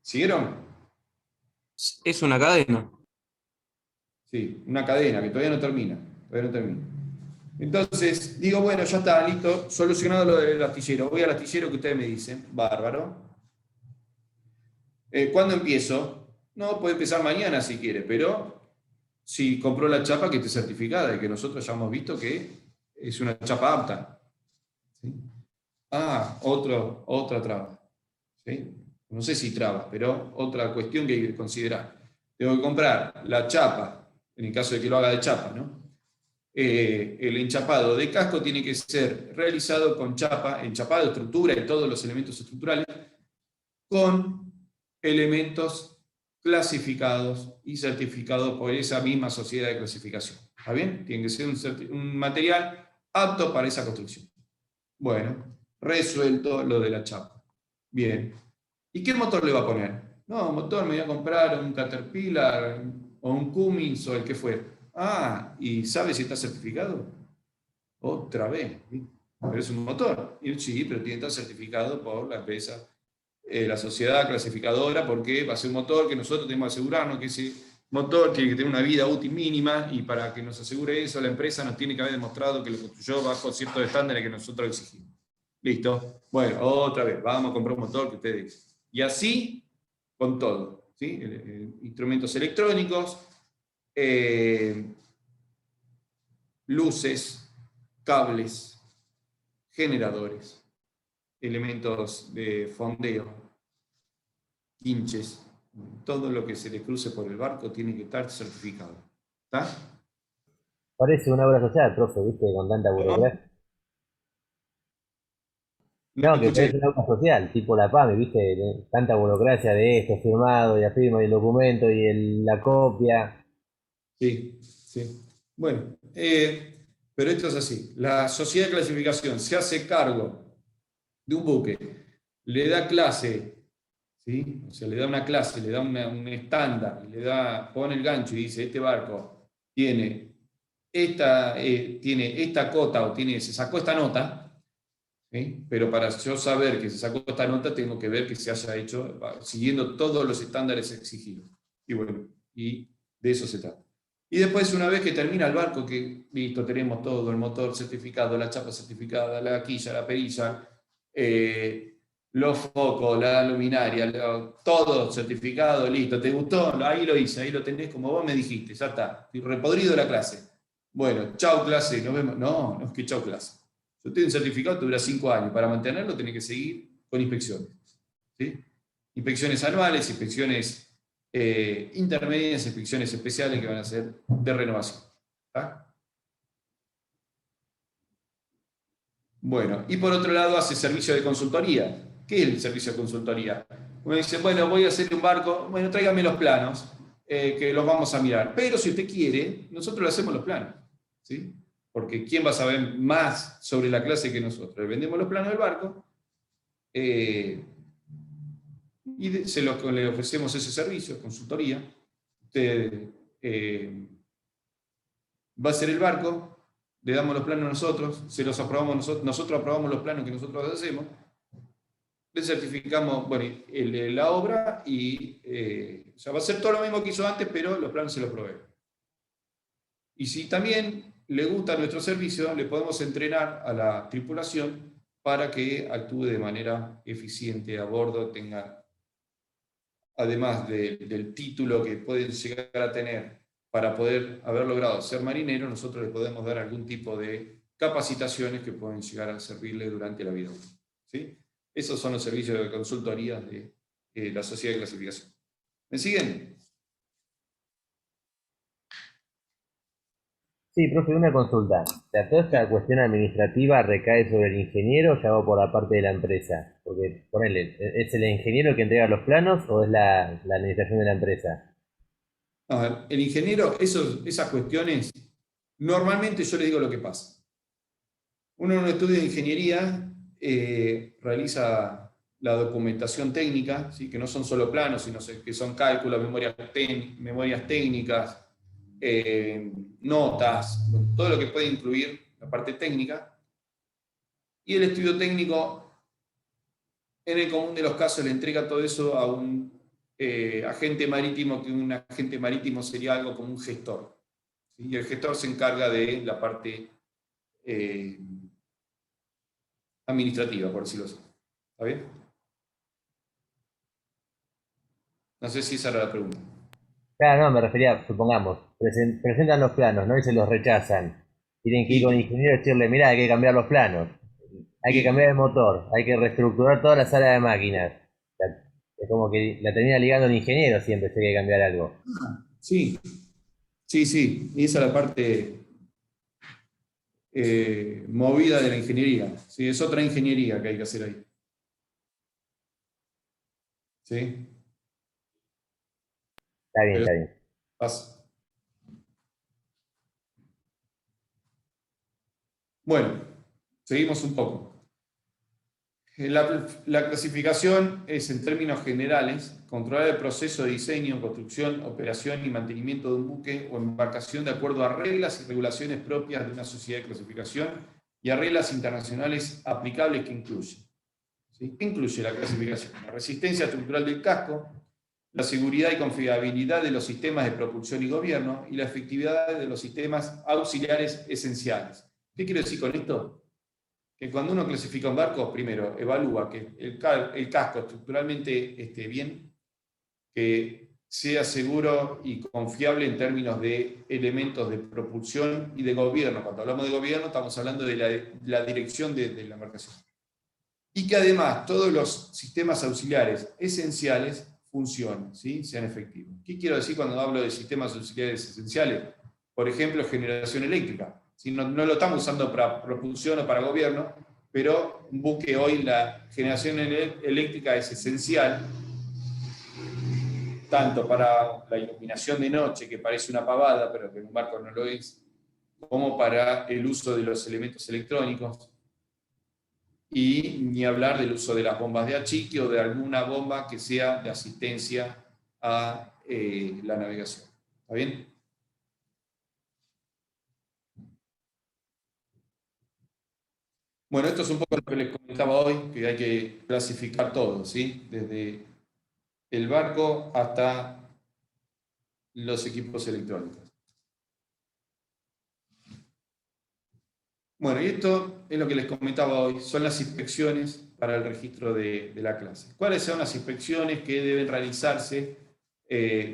Speaker 1: ¿Siguieron?
Speaker 4: Es una cadena.
Speaker 1: Sí, una cadena que todavía no termina. Entonces, digo, bueno, ya está, listo, solucionado lo del astillero. Voy al astillero que ustedes me dicen, bárbaro. ¿Cuándo empiezo? No, puede empezar mañana si quiere, pero si compró la chapa que esté certificada y que nosotros ya hemos visto que es una chapa apta. ¿Sí? Otra traba. ¿Sí? No sé si traba, pero otra cuestión que hay que considerar. Tengo que comprar la chapa, en el caso de que lo haga de chapa, ¿no? El enchapado de casco tiene que ser realizado con chapa, enchapado, estructura y todos los elementos estructurales, con elementos clasificados y certificados por esa misma sociedad de clasificación. ¿Está bien? Tiene que ser un material apto para esa construcción. Bueno, resuelto lo de la chapa. Bien. ¿Y qué motor le va a poner? No, motor me voy a comprar un Caterpillar o un Cummins o el que fuera. Ah, ¿y sabe si está certificado? Otra vez. ¿Sí? Pero es un motor. Y sí, pero tiene que estar certificado por la empresa, la sociedad clasificadora, porque va a ser un motor que nosotros tenemos que asegurarnos que ese motor tiene que tener una vida útil mínima, y para que nos asegure eso, la empresa nos tiene que haber demostrado que lo construyó bajo ciertos estándares que nosotros exigimos. ¿Listo? Bueno, otra vez, vamos a comprar un motor que ustedes dicen. Y así con todo. ¿Sí? Instrumentos electrónicos, luces, cables, generadores, elementos de fondeo, quinches, todo lo que se le cruce por el barco tiene que estar certificado. ¿Está?
Speaker 2: Parece una obra social, profe, ¿viste? Con tanta burocracia.
Speaker 1: No
Speaker 2: No, que
Speaker 1: escuché.
Speaker 2: parece una obra social, tipo la PAMI, ¿viste? Tanta burocracia de esto, firmado, y la firma, y el documento, y la copia.
Speaker 1: Sí, sí. Bueno, pero esto es así. La sociedad de clasificación se hace cargo de un buque, le da clase, ¿sí? O sea, le da una clase, le da un estándar, pone el gancho y dice, este barco tiene esta cota o se sacó esta nota, ¿sí? Pero para yo saber que se sacó esta nota tengo que ver que se haya hecho siguiendo todos los estándares exigidos. Y bueno, y de eso se trata. Y después, una vez que termina el barco, que listo, tenemos todo, el motor certificado, la chapa certificada, la quilla, la perilla, los focos, la luminaria, todo certificado, listo. ¿Te gustó? Ahí lo hice, ahí lo tenés como vos me dijiste, ya está. Estoy repodrido la clase. Bueno, chau clase, nos vemos. No, no es que chau clase. Yo tengo un certificado que dura 5 años. Para mantenerlo tenés que seguir con inspecciones. ¿Sí? Inspecciones anuales, inspecciones intermedias, inspecciones especiales que van a ser de renovación. ¿Está? Bueno, y por otro lado hace servicio de consultoría. ¿Qué es el servicio de consultoría? Uno dice, bueno, voy a hacer un barco, bueno, tráigame los planos, que los vamos a mirar. Pero si usted quiere, nosotros le hacemos los planos. ¿Sí? Porque ¿quién va a saber más sobre la clase que nosotros? Le vendemos los planos del barco y le ofrecemos ese servicio, consultoría. Usted va a hacer el barco, le damos los planos nosotros, se los aprobamos nosotros aprobamos los planos que nosotros hacemos, le certificamos la obra y o sea, va a ser todo lo mismo que hizo antes, pero los planos se los proveemos. Y si también le gusta nuestro servicio, le podemos entrenar a la tripulación para que actúe de manera eficiente a bordo, tenga, además del título que pueden llegar a tener para poder haber logrado ser marinero, nosotros les podemos dar algún tipo de capacitaciones que pueden llegar a servirle durante la vida útil. ¿Sí? Esos son los servicios de consultoría de la sociedad de clasificación. ¿Me siguen?
Speaker 2: Sí, profe, una consulta. O sea, ¿toda esta cuestión administrativa recae sobre el ingeniero o ya va por la parte de la empresa? Porque, ponele, ¿es el ingeniero el que entrega los planos o es la administración de la empresa?
Speaker 1: A ver, el ingeniero, esas cuestiones, normalmente yo le digo lo que pasa. Uno en un estudio de ingeniería realiza la documentación técnica, ¿sí? Que no son solo planos, sino que son cálculos, memorias técnicas, notas, todo lo que puede incluir la parte técnica. Y el estudio técnico, en el común de los casos, le entrega todo eso a un agente marítimo, que un agente marítimo sería algo como un gestor. ¿Sí? Y el gestor se encarga de la parte administrativa, por decirlo así. ¿Está bien? No sé si esa era la pregunta.
Speaker 2: Claro, no, me refería, supongamos, presentan los planos, ¿no? Y se los rechazan. Tienen que ir con el ingeniero y decirle, mirá, hay que cambiar los planos, hay que
Speaker 1: Sí.
Speaker 2: cambiar el motor, hay que reestructurar toda la sala de máquinas. O sea, es como que la termina ligando el ingeniero siempre si hay que cambiar algo.
Speaker 1: Sí, sí, sí. Y esa es la parte movida de la ingeniería. ¿Sí? Es otra ingeniería que hay que hacer ahí. ¿Sí?
Speaker 2: Está bien,
Speaker 1: Pero
Speaker 2: está bien.
Speaker 1: pasa. Bueno, seguimos un poco. La clasificación es, en términos generales, controlar el proceso de diseño, construcción, operación y mantenimiento de un buque o embarcación de acuerdo a reglas y regulaciones propias de una sociedad de clasificación y a reglas internacionales aplicables que incluyen. ¿Sí? ¿Qué incluye la clasificación? La resistencia estructural del casco, la seguridad y confiabilidad de los sistemas de propulsión y gobierno y la efectividad de los sistemas auxiliares esenciales. ¿Qué quiero decir con esto? Que cuando uno clasifica un barco, primero evalúa que el casco estructuralmente esté bien, que sea seguro y confiable en términos de elementos de propulsión y de gobierno. Cuando hablamos de gobierno estamos hablando de la dirección de la embarcación. Y que además todos los sistemas auxiliares esenciales funcionen, ¿sí? Sean efectivos. ¿Qué quiero decir cuando hablo de sistemas auxiliares esenciales? Por ejemplo, generación eléctrica. ¿Sí? No lo estamos usando para propulsión o para gobierno, pero un buque hoy, la generación eléctrica es esencial, tanto para la iluminación de noche, que parece una pavada, pero que en un barco no lo es, como para el uso de los elementos electrónicos, y ni hablar del uso de las bombas de achique o de alguna bomba que sea de asistencia a la navegación. ¿Está bien? Bueno, esto es un poco lo que les comentaba hoy, que hay que clasificar todo, ¿sí? Desde el barco hasta los equipos electrónicos. Bueno, y esto es lo que les comentaba hoy, son las inspecciones para el registro de la clase. ¿Cuáles son las inspecciones que deben realizarse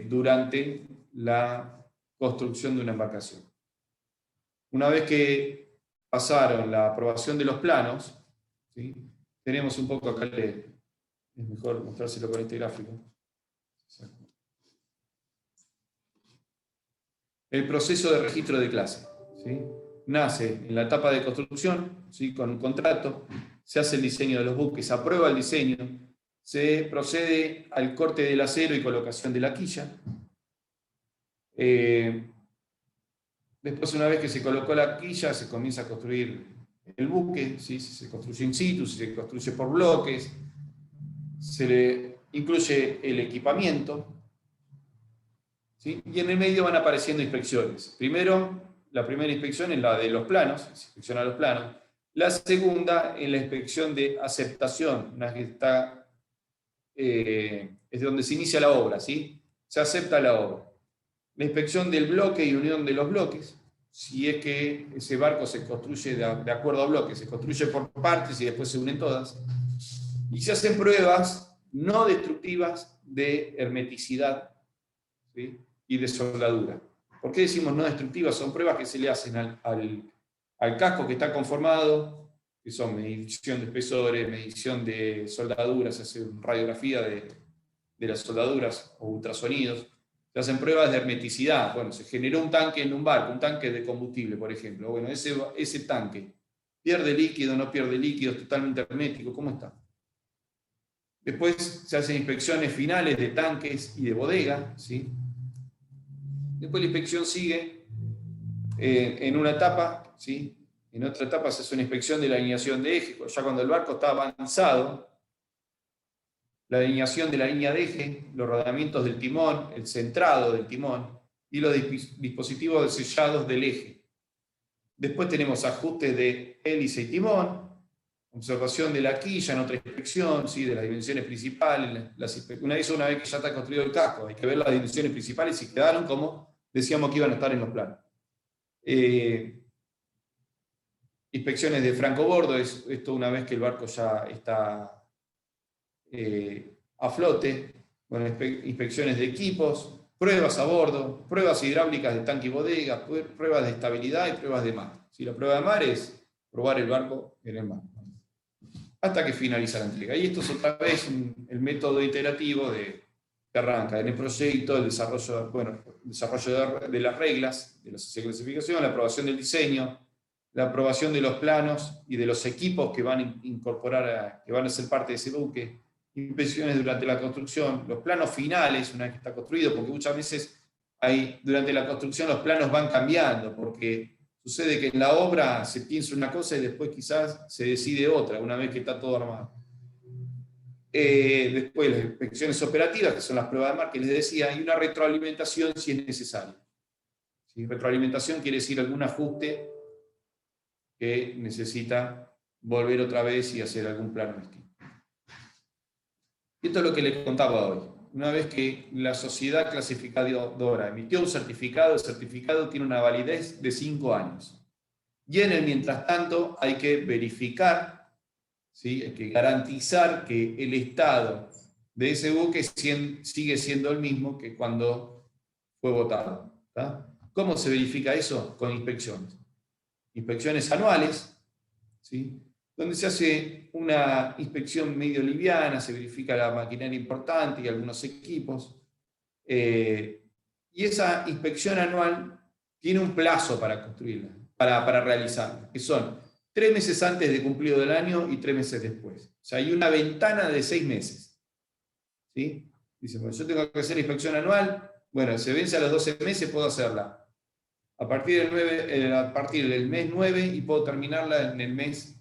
Speaker 1: durante la construcción de una embarcación? Una vez que pasaron la aprobación de los planos, ¿sí? Tenemos un poco acá, es mejor mostrárselo con este gráfico. El proceso de registro de clase, ¿sí? Nace en la etapa de construcción, ¿sí? Con un contrato, se hace el diseño de los buques, se aprueba el diseño, se procede al corte del acero y colocación de la quilla. Después, una vez que se colocó la quilla, se comienza a construir el buque, ¿sí? Si se construye in situ, si se construye por bloques, se le incluye el equipamiento, ¿sí? Y en el medio van apareciendo inspecciones. Primero, la primera inspección es la de los planos, se inspecciona los planos. La segunda es la inspección de aceptación, una que está, es donde se inicia la obra, ¿sí? Se acepta la obra. La inspección del bloque y unión de los bloques, si es que ese barco se construye de acuerdo a bloques, se construye por partes y después se unen todas. Y se hacen pruebas no destructivas de hermeticidad, ¿sí? Y de soldadura. ¿Por qué decimos no destructivas? Son pruebas que se le hacen al casco que está conformado, que son medición de espesores, medición de soldaduras, se hace radiografía de las soldaduras o ultrasonidos. Se hacen pruebas de hermeticidad. Bueno, se generó un tanque en un barco, un tanque de combustible, por ejemplo. Bueno, ese tanque pierde líquido, no pierde líquido, es totalmente hermético, ¿cómo está? Después se hacen inspecciones finales de tanques y de bodega, ¿sí? Después la inspección sigue en una etapa, ¿sí? En otra etapa se hace una inspección de la alineación de eje, ya cuando el barco está avanzado, la alineación de la línea de eje, los rodamientos del timón, el centrado del timón y los dispositivos de sellados del eje. Después tenemos ajustes de hélice y timón, observación de la quilla en otra inspección, ¿sí? De las dimensiones principales. Una vez que ya está construido el casco, hay que ver las dimensiones principales si quedaron como decíamos que iban a estar en los planos. Inspecciones de francobordo, esto una vez que el barco ya está a flote. Bueno, inspecciones de equipos, pruebas a bordo, pruebas hidráulicas de tanque y bodega, pruebas de estabilidad y pruebas de mar. Si la prueba de mar es probar el barco en el mar, hasta que finaliza la entrega. Y esto es otra vez el método iterativo que arranca en el proyecto, el desarrollo, de las reglas, de la sociedad de clasificación, la aprobación del diseño, la aprobación de los planos y de los equipos que van a incorporar, que van a ser parte de ese buque, inspecciones durante la construcción, los planos finales, una vez que está construido, porque muchas veces durante la construcción los planos van cambiando, porque sucede que en la obra se piensa una cosa y después quizás se decide otra, una vez que está todo armado. Después las inspecciones operativas, que son las pruebas de mar que les decía, y una retroalimentación si es necesario. ¿Sí? Retroalimentación quiere decir algún ajuste que necesita volver otra vez y hacer algún plano distinto. Esto es lo que les contaba hoy. Una vez que la sociedad clasificadora emitió un certificado, el certificado tiene una validez de 5 años. Y en el mientras tanto hay que verificar, ¿sí? Hay que garantizar que el estado de ese buque sigue siendo el mismo que cuando fue votado. ¿Tá? ¿Cómo se verifica eso? Con inspecciones. Inspecciones anuales, ¿sí? Donde se hace una inspección medio liviana, se verifica la maquinaria importante y algunos equipos. Y esa inspección anual tiene un plazo para construirla, para realizarla, que son 3 meses antes de cumplido del año y 3 meses después. O sea, hay una ventana de 6 meses. ¿Sí? Dice, bueno, yo tengo que hacer la inspección anual, bueno, se vence a los 12 meses, puedo hacerla a partir del mes 9 y puedo terminarla en el mes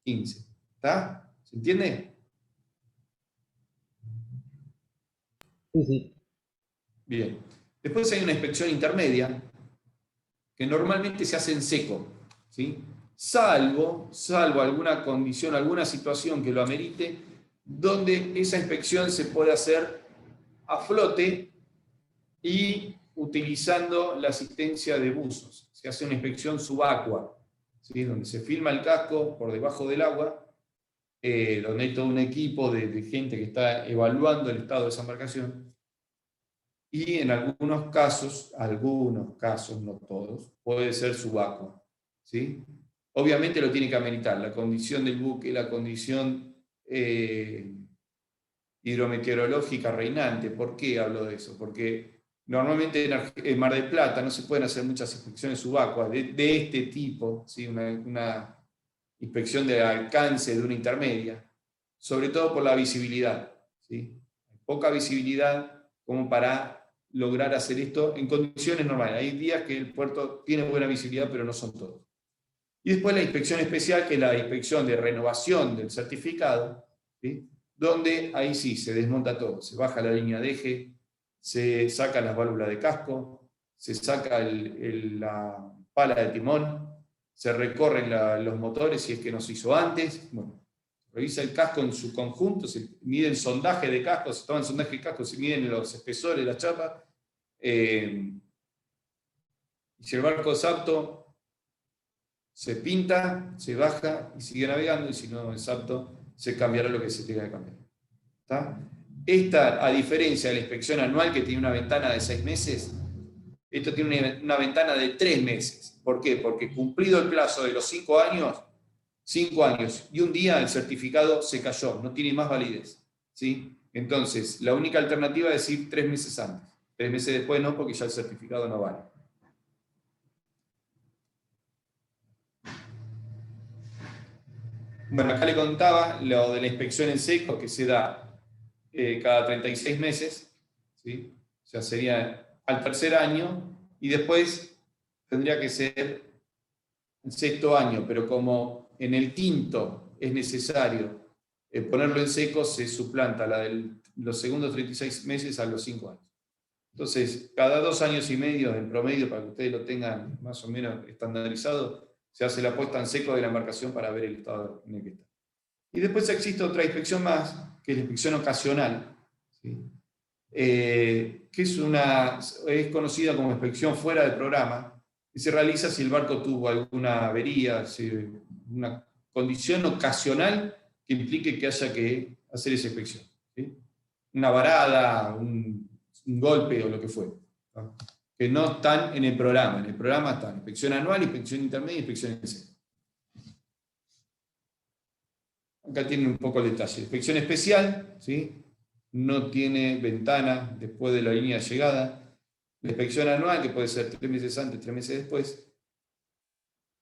Speaker 1: 15. ¿Está? ¿Se entiende?
Speaker 2: Sí, sí.
Speaker 1: Bien. Después hay una inspección intermedia que normalmente se hace en seco, ¿sí? Salvo alguna condición, alguna situación que lo amerite, donde esa inspección se puede hacer a flote y utilizando la asistencia de buzos. Se hace una inspección subacua, ¿sí? Donde se filma el casco por debajo del agua donde hay todo un equipo de gente que está evaluando el estado de esa embarcación, y en algunos casos, no todos, puede ser subacua, ¿sí? Obviamente lo tiene que ameritar la condición del buque, la condición hidrometeorológica reinante. ¿Por qué hablo de eso? Porque normalmente en Mar del Plata no se pueden hacer muchas inspecciones subacuas de este tipo, ¿sí? Una inspección de alcance de una intermedia, sobre todo por la visibilidad, ¿sí? Poca visibilidad como para lograr hacer esto en condiciones normales. Hay días que el puerto tiene buena visibilidad, pero no son todos. Y después la inspección especial, que es la inspección de renovación del certificado, ¿sí? Donde ahí sí se desmonta todo, se baja la línea de eje, se saca las válvulas de casco, se saca la pala de timón, se recorren los motores si es que no se hizo antes. Bueno, revisa el casco en su conjunto, se mide el sondaje de casco, se toma el sondaje de casco, se miden los espesores, las chapas, y si el barco es apto, se pinta, se baja y sigue navegando, y si no es apto, se cambiará lo que se tenga que cambiar. ¿Está? Esta, a diferencia de la inspección anual, que tiene una ventana de 6 meses, esto tiene una ventana de 3 meses. ¿Por qué? Porque cumplido el plazo de los 5 años, 5 años y un día, el certificado se cayó, no tiene más validez, ¿sí? Entonces, la única alternativa es ir 3 meses antes. 3 meses después no, porque ya el certificado no vale. Bueno, acá le contaba lo de la inspección en seco, que se da cada 36 meses, ¿sí? O sea, sería al tercer año, y después tendría que ser el sexto año, pero como en el quinto es necesario ponerlo en seco, se suplanta la de los segundos 36 meses a los 5 años. Entonces, cada 2 años y medio, en promedio, para que ustedes lo tengan más o menos estandarizado, se hace la puesta en seco de la embarcación para ver el estado en el que está. Y después existe otra inspección más, que es la inspección ocasional, ¿sí? Que es conocida como inspección fuera del programa, que se realiza si el barco tuvo alguna avería, si una condición ocasional que implique que haya que hacer esa inspección, ¿sí? Una varada, un golpe o lo que fuera, ¿no? Que no están en el programa. En el programa están inspección anual, inspección intermedia y inspección en seco. Acá tienen un poco el detalle. Inspección especial, ¿sí? No tiene ventana después de la línea de llegada. La inspección anual, que puede ser 3 meses antes, 3 meses después.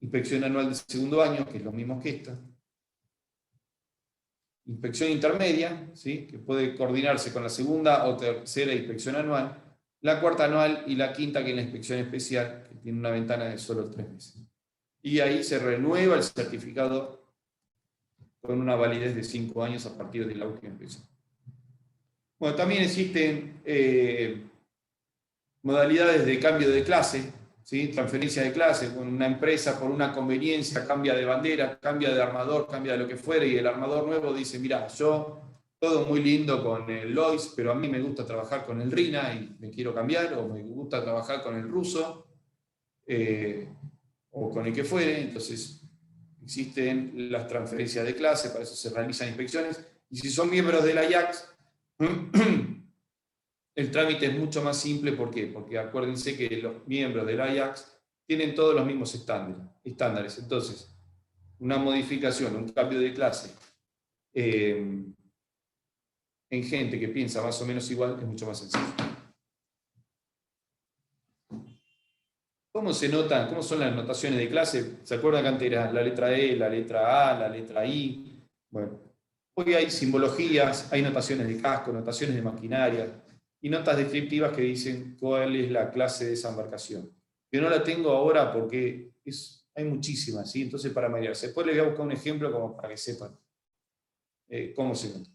Speaker 1: Inspección anual del segundo año, que es lo mismo que esta. Inspección intermedia, ¿sí? Que puede coordinarse con la segunda o tercera inspección anual. La cuarta anual y la quinta, que es la inspección especial, que tiene una ventana de solo 3 meses. Y ahí se renueva el certificado con una validez de 5 años a partir de la última inspección. Bueno, también existen modalidades de cambio de clase, ¿sí? Transferencia de clase. Con una empresa, por una conveniencia, cambia de bandera, cambia de armador, cambia de lo que fuere, y el armador nuevo dice, mira, yo todo muy lindo con el Lois, pero a mí me gusta trabajar con el Rina y me quiero cambiar, o me gusta trabajar con el ruso, o con el que fuere. Entonces existen las transferencias de clase, para eso se realizan inspecciones, y si son miembros de la IACS, el trámite es mucho más simple. ¿Por qué? Porque acuérdense que los miembros del Ajax tienen todos los mismos estándares. Entonces, una modificación, un cambio de clase en gente que piensa más o menos igual es mucho más sencillo. ¿Cómo se notan? ¿Cómo son las notaciones de clase? ¿Se acuerdan que antes era la letra E, la letra A, la letra I? Bueno, hoy hay simbologías, hay notaciones de casco, notaciones de maquinaria, y notas descriptivas que dicen cuál es la clase de esa embarcación. Yo no la tengo ahora porque hay muchísimas, ¿sí? Entonces, para marearse. Después les voy a buscar un ejemplo como para que sepan cómo se nota.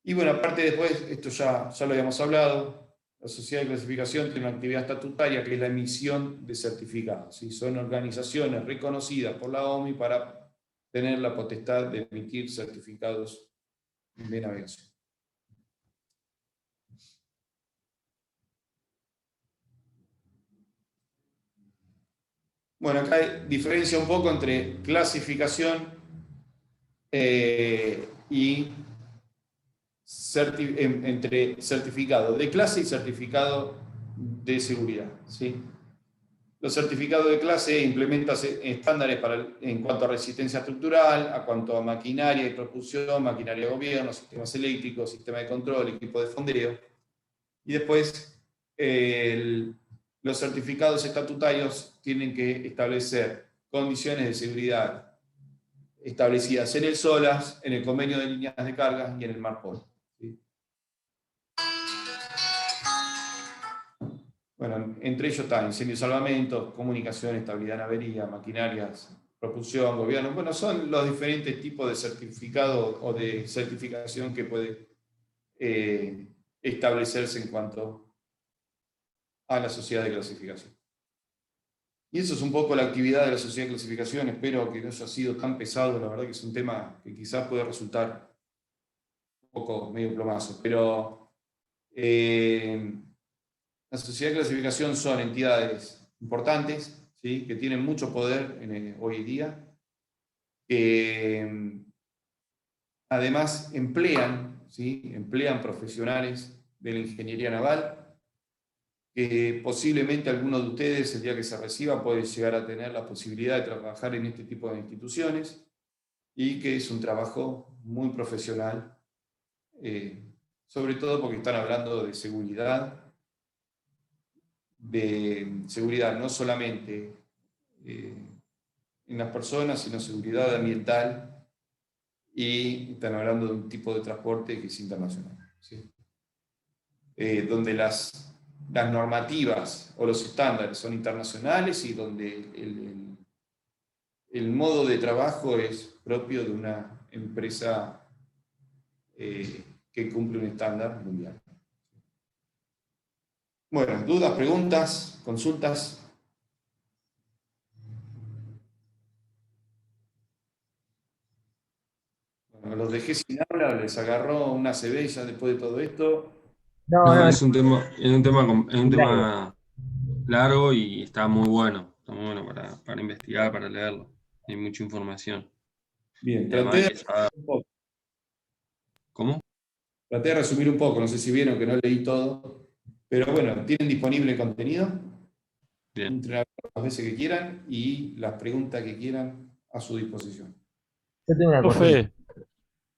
Speaker 1: Y bueno, aparte después, esto ya lo habíamos hablado, la sociedad de clasificación tiene una actividad estatutaria que es la emisión de certificados, ¿sí? Son organizaciones reconocidas por la OMI para tener la potestad de emitir certificados de navegación. Bueno, acá hay diferencia un poco entre clasificación y entre certificado de clase y certificado de seguridad, ¿sí? Los certificados de clase implementan estándares en cuanto a resistencia estructural, a cuanto a maquinaria y propulsión, maquinaria de gobierno, sistemas eléctricos, sistema de control, equipo de fondeo. Y después, los certificados estatutarios tienen que establecer condiciones de seguridad establecidas en el SOLAS, en el convenio de líneas de carga y en el MARPOL. ¿Sí? Bueno, entre ellos están incendio y salvamento, comunicación, estabilidad en avería, maquinarias, propulsión, gobierno. Bueno, son los diferentes tipos de certificado o de certificación que puede establecerse en cuanto a la sociedad de clasificación. Y eso es un poco la actividad de la sociedad de clasificación. Espero que no haya sido tan pesado. La verdad que es un tema que quizás puede resultar un poco medio plomazo. Pero la sociedad de clasificación son entidades importantes, ¿sí? Que tienen mucho poder hoy en día. Que además emplean, ¿sí? Emplean profesionales de la ingeniería naval, que posiblemente alguno de ustedes, el día que se reciba, puede llegar a tener la posibilidad de trabajar en este tipo de instituciones, y que es un trabajo muy profesional, sobre todo porque están hablando de seguridad no solamente en las personas, sino seguridad ambiental, y están hablando de un tipo de transporte que es internacional, ¿sí? Donde las normativas o los estándares son internacionales y donde el modo de trabajo es propio de una empresa que cumple un estándar mundial. Bueno, dudas, preguntas, consultas. Bueno, los dejé sin habla, les agarró una CB ya después de todo esto.
Speaker 2: No,
Speaker 3: No,
Speaker 2: no,
Speaker 3: es un
Speaker 2: largo.
Speaker 3: tema largo y está muy bueno. Está muy bueno para investigar, para leerlo. Hay mucha información.
Speaker 1: Bien,
Speaker 3: Y además hay que saber. ¿Cómo?
Speaker 1: traté de resumir un poco, no sé si vieron que no leí todo, pero bueno, tienen disponible el contenido,
Speaker 3: Bien.
Speaker 1: entren las veces que quieran y las preguntas que quieran a su disposición.
Speaker 2: Yo tengo una cosa.
Speaker 6: Profe,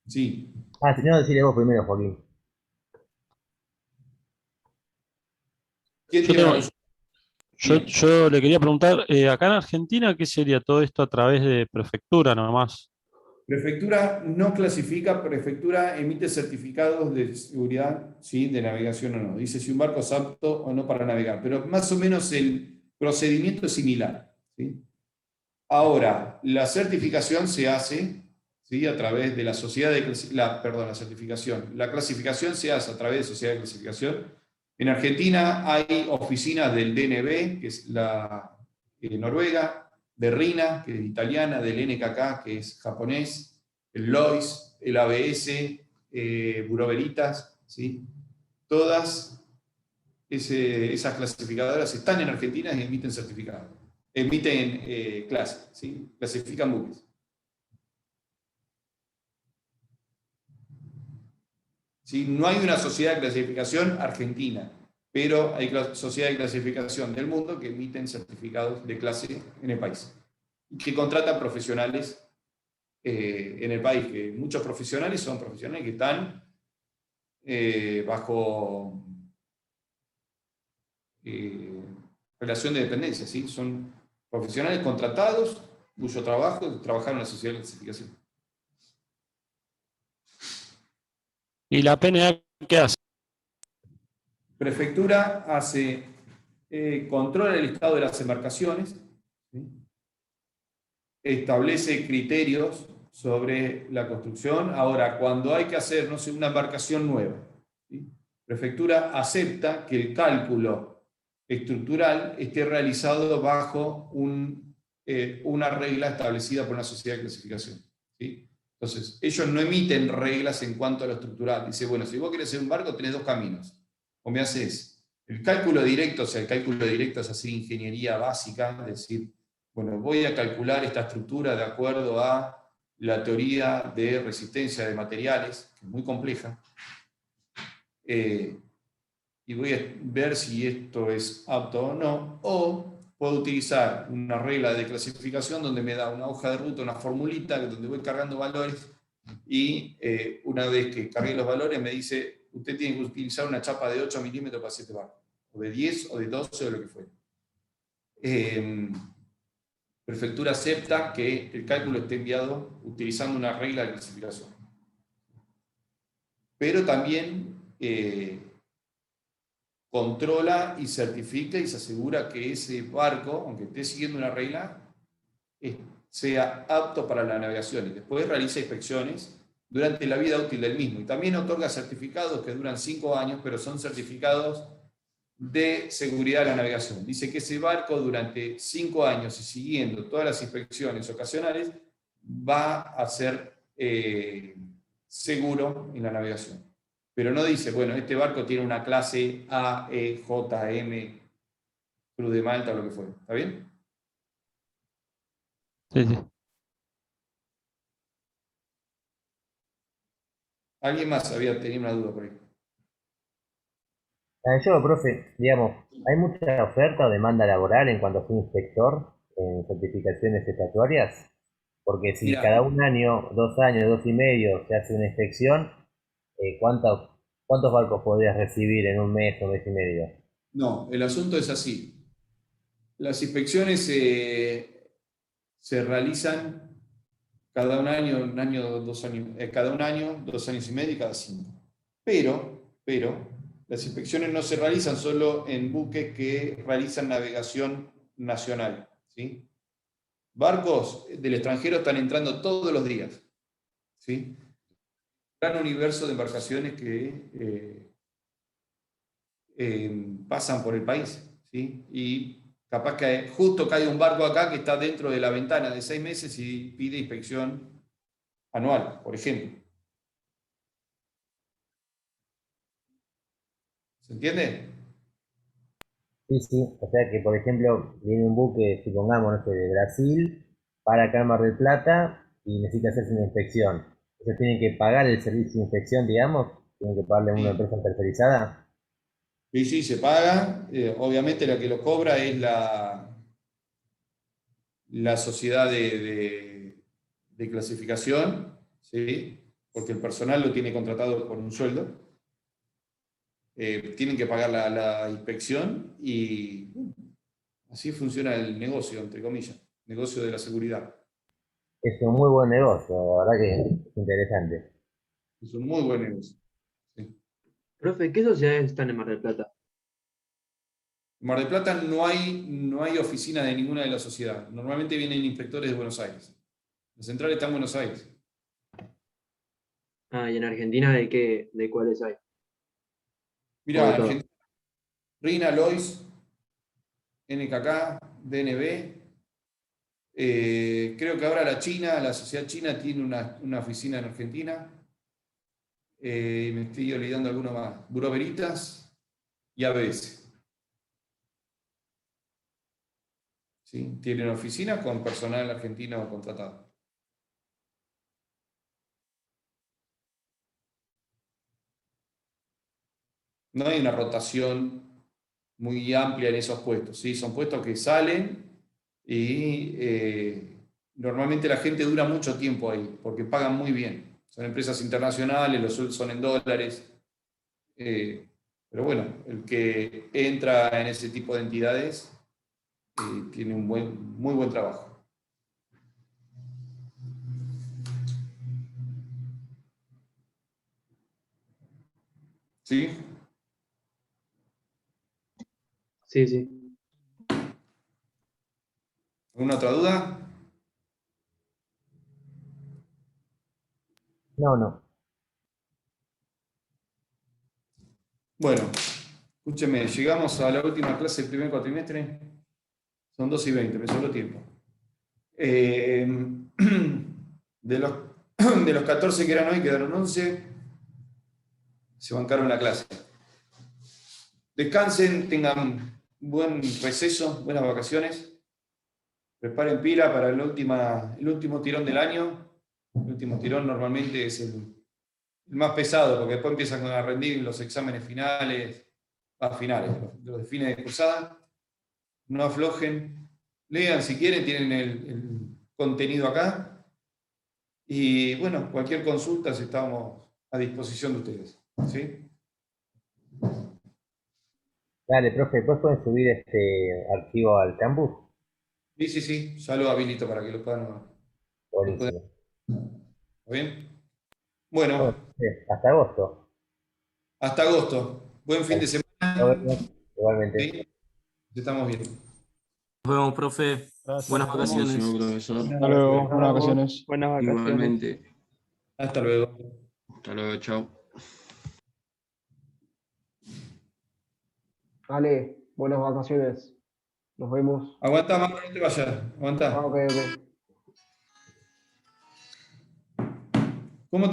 Speaker 1: Sí.
Speaker 2: Ah, si no, decirle vos primero, Joaquín.
Speaker 1: ¿Quién
Speaker 6: yo
Speaker 1: tiene una
Speaker 6: tengo,
Speaker 1: consulta?
Speaker 6: yo,
Speaker 1: Bien.
Speaker 6: yo le quería preguntar, acá en Argentina, ¿qué sería todo esto a través de prefectura nomás?
Speaker 1: Prefectura no clasifica, prefectura emite certificados de seguridad, ¿sí? De navegación o no. Dice si un barco es apto o no para navegar, pero más o menos el procedimiento es similar, ¿sí? Ahora, la certificación se hace, ¿sí? A través de la sociedad de clasificación. La clasificación se hace a través de sociedad de clasificación. En Argentina hay oficinas del DNB, que es la Noruega, de RINA, que es italiana, del NKK, que es japonés, el LOIS, el ABS, Bureau Veritas, ¿sí? Todas esas clasificadoras están en Argentina y emiten certificados, emiten clases, ¿sí? Clasifican buques. ¿Sí? No hay una sociedad de clasificación argentina, pero hay sociedades de clasificación del mundo que emiten certificados de clase en el país y que contratan profesionales en el país, que muchos profesionales son profesionales que están bajo relación de dependencia, ¿sí? Son profesionales contratados cuyo trabajo es trabajar en la sociedad de clasificación.
Speaker 6: ¿Y la PNA qué hace?
Speaker 1: Prefectura hace controla el estado de las embarcaciones, ¿sí? Establece criterios sobre la construcción. Ahora, cuando hay que hacer, no sé, una embarcación nueva, ¿sí? Prefectura acepta que el cálculo estructural esté realizado bajo una regla establecida por una sociedad de clasificación, ¿sí? Entonces, ellos no emiten reglas en cuanto a lo estructural. Dice, bueno, si vos querés hacer un barco, tenés dos caminos. O me haces el cálculo directo, o sea, el cálculo directo es hacer ingeniería básica, es decir, bueno, voy a calcular esta estructura de acuerdo a la teoría de resistencia de materiales, que es muy compleja, y voy a ver si esto es apto o no, o puedo utilizar una regla de clasificación donde me da una hoja de ruta, una formulita, donde voy cargando valores, y una vez que cargué los valores me dice, usted tiene que utilizar una chapa de 8 milímetros para 7 barras, o de 10, o de 12, o lo que fuera. Prefectura acepta que el cálculo esté enviado utilizando una regla de clasificación. Pero también controla y certifica y se asegura que ese barco, aunque esté siguiendo una regla, sea apto para la navegación, y después realiza inspecciones durante la vida útil del mismo. Y también otorga certificados que duran 5 años, pero son certificados de seguridad de la navegación. Dice que ese barco durante 5 años y siguiendo todas las inspecciones ocasionales va a ser seguro en la navegación. Pero no dice, bueno, este barco tiene una clase A, E, J, M, Cruz de Malta o lo que fuera. ¿Está bien?
Speaker 6: Sí, sí.
Speaker 1: ¿Alguien más había tenido una duda por ahí?
Speaker 2: Yo, profe, digamos, ¿hay mucha oferta o demanda laboral en cuanto a ser inspector en certificaciones estatuarias? Porque si
Speaker 1: Mira,
Speaker 2: cada 1 año, 2 años, 2 y medio se hace una inspección, ¿cuántos barcos podrías recibir en un mes y medio?
Speaker 1: no, el asunto es así. Las inspecciones se realizan cada un año, 2 años, cada 1 año, 2 años y medio y cada 5. Pero, las inspecciones no se realizan solo en buques que realizan navegación nacional, ¿sí? Barcos del extranjero están entrando todos los días, ¿sí? Gran universo de embarcaciones que pasan por el país, ¿sí? Y capaz que justo cae un barco acá que está dentro de la ventana de 6 meses y pide inspección anual, por ejemplo. ¿Se entiende?
Speaker 2: Sí, sí, o sea que, por ejemplo, viene un buque, supongamos, no sé, de Brasil, para acá en Mar del Plata y necesita hacerse una inspección. Entonces tienen que pagar el servicio de inspección, digamos, tienen que pagarle a una
Speaker 1: Sí,
Speaker 2: empresa tercerizada.
Speaker 1: sí, sí, se paga. Obviamente la que lo cobra es la sociedad de clasificación, ¿sí? Porque el personal lo tiene contratado por un sueldo. Tienen que pagar la inspección y así funciona el negocio, entre comillas, negocio de la seguridad.
Speaker 2: Es un muy buen negocio, la verdad que es interesante.
Speaker 1: Es un muy buen negocio. ¿Sí?
Speaker 5: Profe, ¿qué sociedades están en Mar del Plata?
Speaker 1: En Mar del Plata no hay oficina de ninguna de las sociedades. Normalmente vienen inspectores de Buenos Aires. La central está en Buenos Aires.
Speaker 5: Ah, ¿y en Argentina de cuáles hay? ¿O
Speaker 1: Mirá,
Speaker 5: de
Speaker 1: en
Speaker 5: todas?
Speaker 1: Argentina, RINA, Lois, NKK, DNB. Creo que ahora la sociedad china tiene una oficina en Argentina. Me estoy olvidando alguno más. Buró Veritas y ABS. ¿Sí? Tienen oficina con personal argentino contratado. No hay una rotación muy amplia en esos puestos, ¿sí? Son puestos que salen y normalmente la gente dura mucho tiempo ahí porque pagan muy bien. Son empresas internacionales, los sueldos son en dólares. Pero bueno, el que entra en ese tipo de entidades tiene un muy buen trabajo. ¿Sí?
Speaker 5: Sí, sí.
Speaker 1: ¿Alguna otra duda?
Speaker 2: No, no.
Speaker 1: Bueno, escúcheme, llegamos a la última clase del primer cuatrimestre. Son 2:20, me sobró tiempo. Eh, de los 14 que eran hoy, quedaron 11. Se bancaron la clase. Descansen, tengan buen receso, buenas vacaciones. Preparen pila para el último tirón del año. El último tirón normalmente es el más pesado, porque después empiezan a rendir los exámenes finales, los de fines de cursada. No aflojen, lean si quieren, tienen el contenido acá. Y bueno, cualquier consulta estamos a disposición de ustedes. ¿Sí?
Speaker 2: Dale, profe, ¿después pueden subir este archivo al campus?
Speaker 1: Sí, ya lo habilito para que lo puedan.
Speaker 2: Buenísimo.
Speaker 1: ¿Está bien?
Speaker 2: Bueno,
Speaker 1: Bueno,
Speaker 2: hasta agosto.
Speaker 1: hasta agosto. Buen fin de
Speaker 2: Nos
Speaker 1: semana.
Speaker 2: vemos. Igualmente.
Speaker 1: ¿Sí? Nos estamos viendo.
Speaker 7: Nos vemos, profe.
Speaker 6: Gracias.
Speaker 7: Buenas vacaciones.
Speaker 3: Buenísimo, profesor.
Speaker 8: Hasta luego, buenas
Speaker 5: Chao.
Speaker 8: vacaciones.
Speaker 5: Buenas vacaciones.
Speaker 3: Igualmente.
Speaker 1: Hasta luego.
Speaker 3: Hasta luego, chao.
Speaker 8: Ale, buenas vacaciones. Nos vemos.
Speaker 1: Aguantá, Marco, no te vayas. Aguantá.
Speaker 8: Ok, ok.
Speaker 1: ¿Cómo te